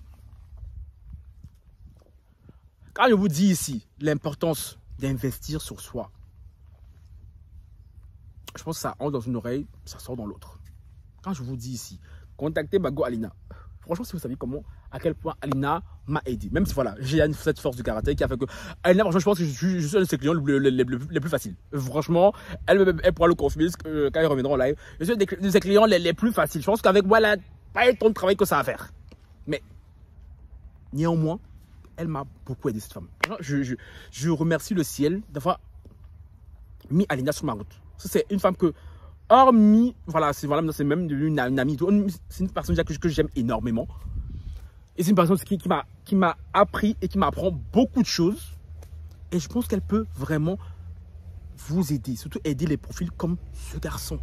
Quand je vous dis ici l'importance d'investir sur soi, je pense que ça entre dans une oreille, ça sort dans l'autre. Quand je vous dis ici, contactez Mago Alina. Franchement, si vous savez à quel point Alina m'a aidé. Même si voilà, j'ai cette force du karaté qui a fait que Alina, franchement, je pense que je suis un de ses clients les plus faciles. Franchement, elle pourra le confirmer quand elle reviendra en live. Je suis un de ses clients les plus faciles. Je pense qu'avec moi, elle n'a pas tant de travail que ça à faire. Mais néanmoins, elle m'a beaucoup aidé, cette femme. Je remercie le ciel d'avoir mis Alina sur ma route. C'est une femme que, hormis, voilà, c'est même une amie. C'est une personne que j'aime énormément. Et c'est une personne qui m'a appris et qui m'apprend beaucoup de choses. Et je pense qu'elle peut vraiment vous aider. Surtout aider les profils comme ce garçon.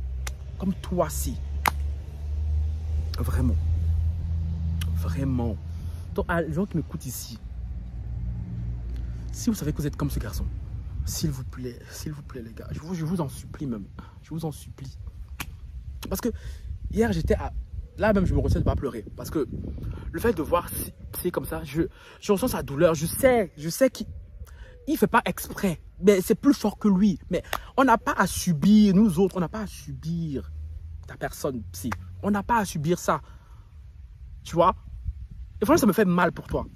Comme toi-ci. Vraiment. Vraiment. Donc, à les gens qui m'écoutent ici, si vous savez que vous êtes comme ce garçon, s'il vous plaît, les gars, je vous en supplie même. Je vous en supplie. Parce que hier, j'étais à... Là même, je me retiens de ne pas pleurer. Parce que le fait de voir c'est comme ça, je ressens sa douleur. Je sais qu'il ne fait pas exprès. Mais c'est plus fort que lui. Mais on n'a pas à subir, nous autres, on n'a pas à subir ta personne psy. On n'a pas à subir ça. Tu vois? Et franchement, ça me fait mal pour toi.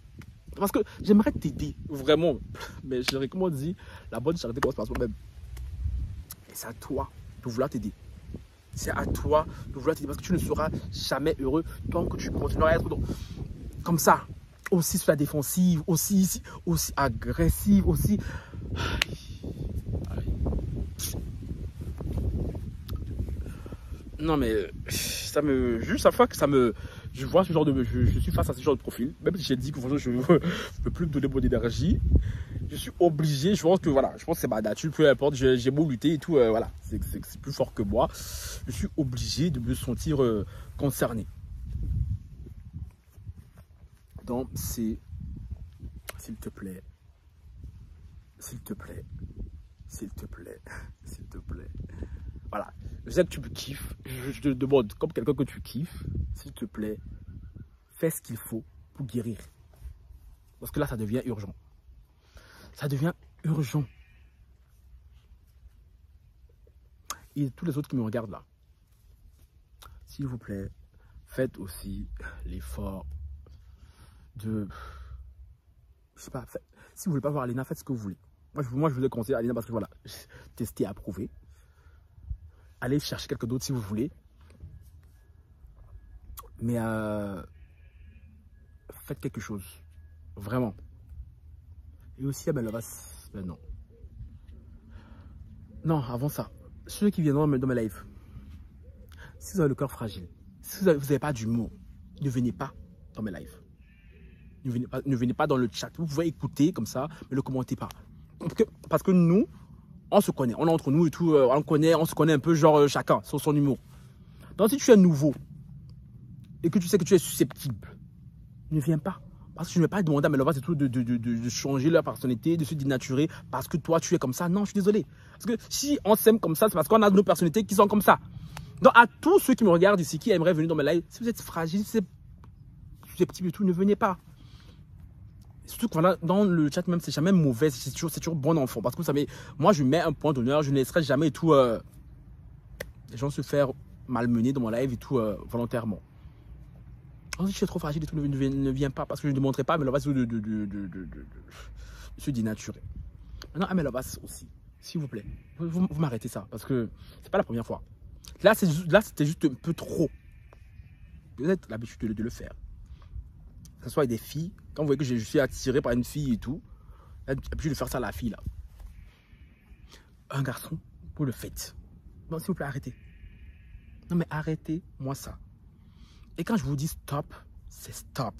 Parce que j'aimerais t'aider, vraiment. Mais je dirais, comme on dit, la bonne charité commence par soi-même. Et c'est à toi de vouloir t'aider. C'est à toi de vouloir t'aider. Parce que tu ne seras jamais heureux tant que tu continueras à être comme ça. Aussi sur la défensive, aussi agressive, aussi... Non mais ça me... Juste à fois que ça me... Je vois ce genre de... Je suis face à ce genre de profil. Même si j'ai dit que franchement, je ne peux plus me donner mon énergie. je suis obligé, je pense que voilà, je pense que c'est ma nature, peu importe, j'ai beau lutter et tout, voilà, c'est plus fort que moi. Je suis obligé de me sentir concerné. Donc, c'est, s'il te plaît, s'il te plaît, s'il te plaît, s'il te plaît. Voilà, je sais que tu me kiffes, je te demande, comme quelqu'un que tu kiffes, s'il te plaît, fais ce qu'il faut pour guérir. Parce que là, ça devient urgent. Ça devient urgent. Et tous les autres qui me regardent là, s'il vous plaît, faites aussi l'effort de... Je sais pas, si vous voulez pas voir Alena, faites ce que vous voulez. Moi, je vous ai conseillé Alena parce que voilà, tester, approuver. Allez chercher quelqu'un d'autre si vous voulez. Mais faites quelque chose. Vraiment. Et aussi, ben non. Non, avant ça, ceux qui viennent dans mes lives, si vous avez le cœur fragile, si vous n'avez pas d'humour, ne venez pas dans mes lives. Ne venez pas dans le chat. Vous pouvez écouter comme ça, mais ne le commentez pas. Parce que nous, on se connaît. On est entre nous et tout. On se connaît un peu, genre chacun, sur son humour. Donc si tu es nouveau et que tu sais que tu es susceptible, ne viens pas. Parce que je ne vais pas demander à mes lovers et tout de changer leur personnalité, de se dénaturer parce que toi tu es comme ça. Non, je suis désolé. Parce que si on s'aime comme ça, c'est parce qu'on a nos personnalités qui sont comme ça. Donc à tous ceux qui me regardent ici, qui aimeraient venir dans mes lives, si vous êtes fragile, si vous êtes susceptible et tout, ne venez pas. Surtout que voilà, dans le chat même, c'est jamais mauvais, c'est toujours bon enfant. Parce que vous savez, moi je mets un point d'honneur, je ne laisserai jamais et tout les gens se faire malmener dans mon live et tout volontairement. Si je suis trop fragile et tout, ne viens pas parce que je ne demanderai pas à mes lovas de se dénaturer. Maintenant, à mes lovas aussi, s'il vous plaît, vous m'arrêtez ça parce que c'est pas la première fois. Là, c'était juste un peu trop. Vous avez l'habitude de le faire. Que ce soit avec des filles, quand vous voyez que je suis attiré par une fille et tout, j'ai l'habitude de faire ça à la fille là. Un garçon, vous le faites. Non, s'il vous plaît, arrêtez. Non, mais arrêtez-moi ça. Et quand je vous dis stop, c'est stop.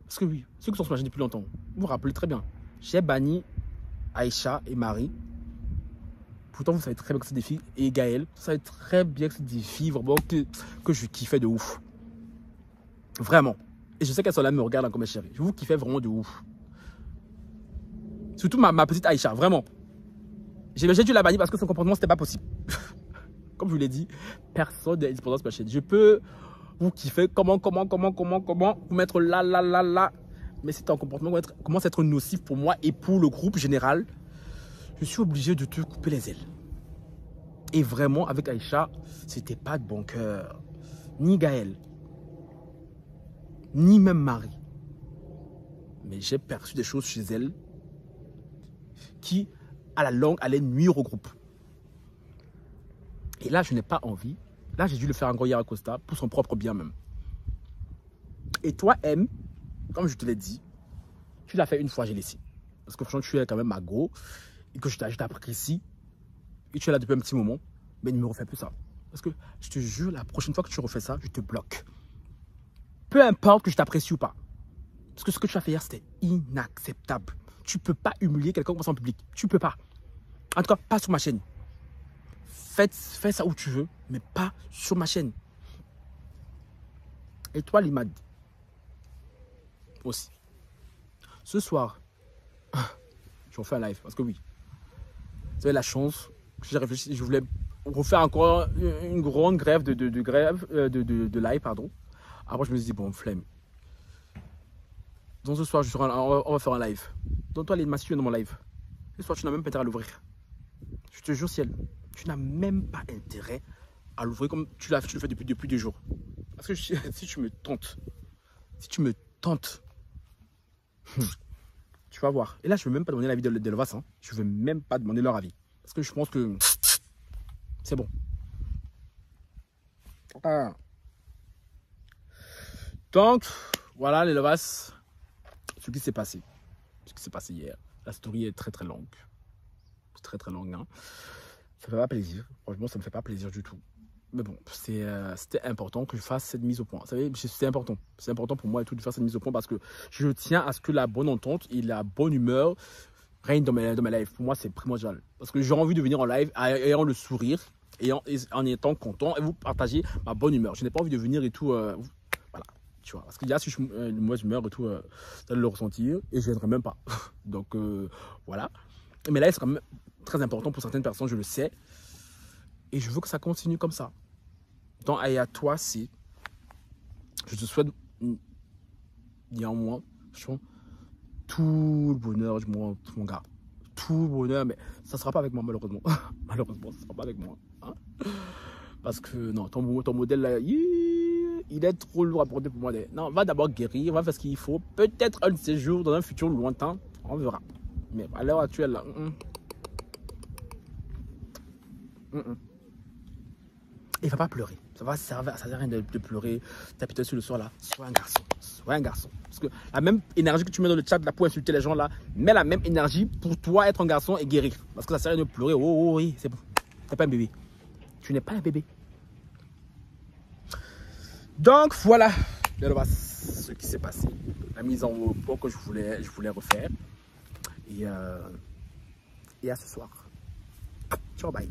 Parce que oui, ceux qui sont sur ma chaîne depuis longtemps, vous vous rappelez très bien. J'ai banni Aïcha et Marie. Pourtant, vous savez très bien que c'est des filles. Et Gaël, vous savez très bien que c'est des filles vraiment que je kiffais de ouf. Vraiment. Et je sais qu'elles sont là, me regardent comme mes chéries. Je vous kiffais vraiment de ouf. Surtout ma petite Aïcha, vraiment. J'ai dû la bannir parce que son comportement, c'était pas possible. Comme je vous l'ai dit, personne n'est indispensable sur ma chaîne. Je peux vous kiffer, comment, vous mettre là. Mais si ton comportement commence à être nocif pour moi et pour le groupe général, je suis obligé de te couper les ailes. Et vraiment, avec Aïcha, c'était pas de bon cœur. Ni Gaël, ni même Marie. Mais j'ai perçu des choses chez elle qui, à la longue, allaient nuire au groupe. Et là, je n'ai pas envie. Là, j'ai dû le faire encore hier à Costa pour son propre bien même. Et toi, M, comme je te l'ai dit, tu l'as fait une fois, j'ai laissé. Parce que franchement, tu es quand même ma go. Et que je t'apprécie. Et tu es là depuis un petit moment. Mais ne me refais plus ça. Parce que je te jure, la prochaine fois que tu refais ça, je te bloque. Peu importe que je t'apprécie ou pas. Parce que ce que tu as fait hier, c'était inacceptable. Tu ne peux pas humilier quelqu'un comme ça en public. Tu ne peux pas. En tout cas, pas sur ma chaîne. Fais ça où tu veux, mais pas sur ma chaîne. Et toi, Limad, aussi. Ce soir, je refais un live, parce que oui, vous avez la chance, j'ai réfléchi, je voulais refaire encore une grande grève de live, pardon. Après, je me suis dit, bon, flemme. Donc ce soir, on va faire un live. Donc toi, Limad, si tu es dans mon live, ce soir, tu n'as même pas intérêt à l'ouvrir. Je te jure, ciel. Tu n'as même pas intérêt à l'ouvrir comme tu le fais depuis 2 jours. Parce que si tu me tentes, tu vas voir. Et là, je ne veux même pas demander l'avis de Lovas. Hein. Je ne veux même pas demander leur avis. Parce que je pense que c'est bon. Ah. Donc, voilà les Lovas. Ce qui s'est passé. Ce qui s'est passé hier. La story est très très longue. C'est très très longue. Hein. Ça ne fait pas plaisir. Franchement, ça ne me fait pas plaisir du tout. Mais bon, c'était important que je fasse cette mise au point. Vous savez, c'est important. C'est important pour moi et tout de faire cette mise au point parce que je tiens à ce que la bonne entente et la bonne humeur règne dans mes lives. Pour moi, c'est primordial. Parce que j'ai envie de venir en live ayant le sourire et en étant content et vous partager ma bonne humeur. Je n'ai pas envie de venir et tout. Voilà, tu vois. Parce que là, si je suis de mauvaise humeur et tout, vous allez le ressentir et je ne viendrai même pas. Donc, voilà. Mais là, c'est quand même très important pour certaines personnes, je le sais. Et je veux que ça continue comme ça. Donc, et à toi, si je te souhaite, néanmoins, tout le bonheur du monde, mon gars. Tout le bonheur, mais ça ne sera pas avec moi, malheureusement. Malheureusement, ça ne sera pas avec moi. Hein? Parce que, non, ton modèle, là, il est trop lourd à porter pour moi. Non, va d'abord guérir, va faire ce qu'il faut. Peut-être un de ces jours, dans un futur lointain, on verra. Mais à l'heure actuelle, là, il va pas pleurer. Ça sert à rien de pleurer, taper sur le soir là. Sois un garçon. Sois un garçon. Parce que la même énergie que tu mets dans le chat là pour insulter les gens là, mets la même énergie pour toi être un garçon et guérir. Parce que ça sert à rien de pleurer. Oh oui, c'est bon. Tu n'es pas un bébé. Tu n'es pas un bébé. Donc voilà. Ce qui s'est passé. La mise en point que je voulais refaire. Et à ce soir. Ciao, bye.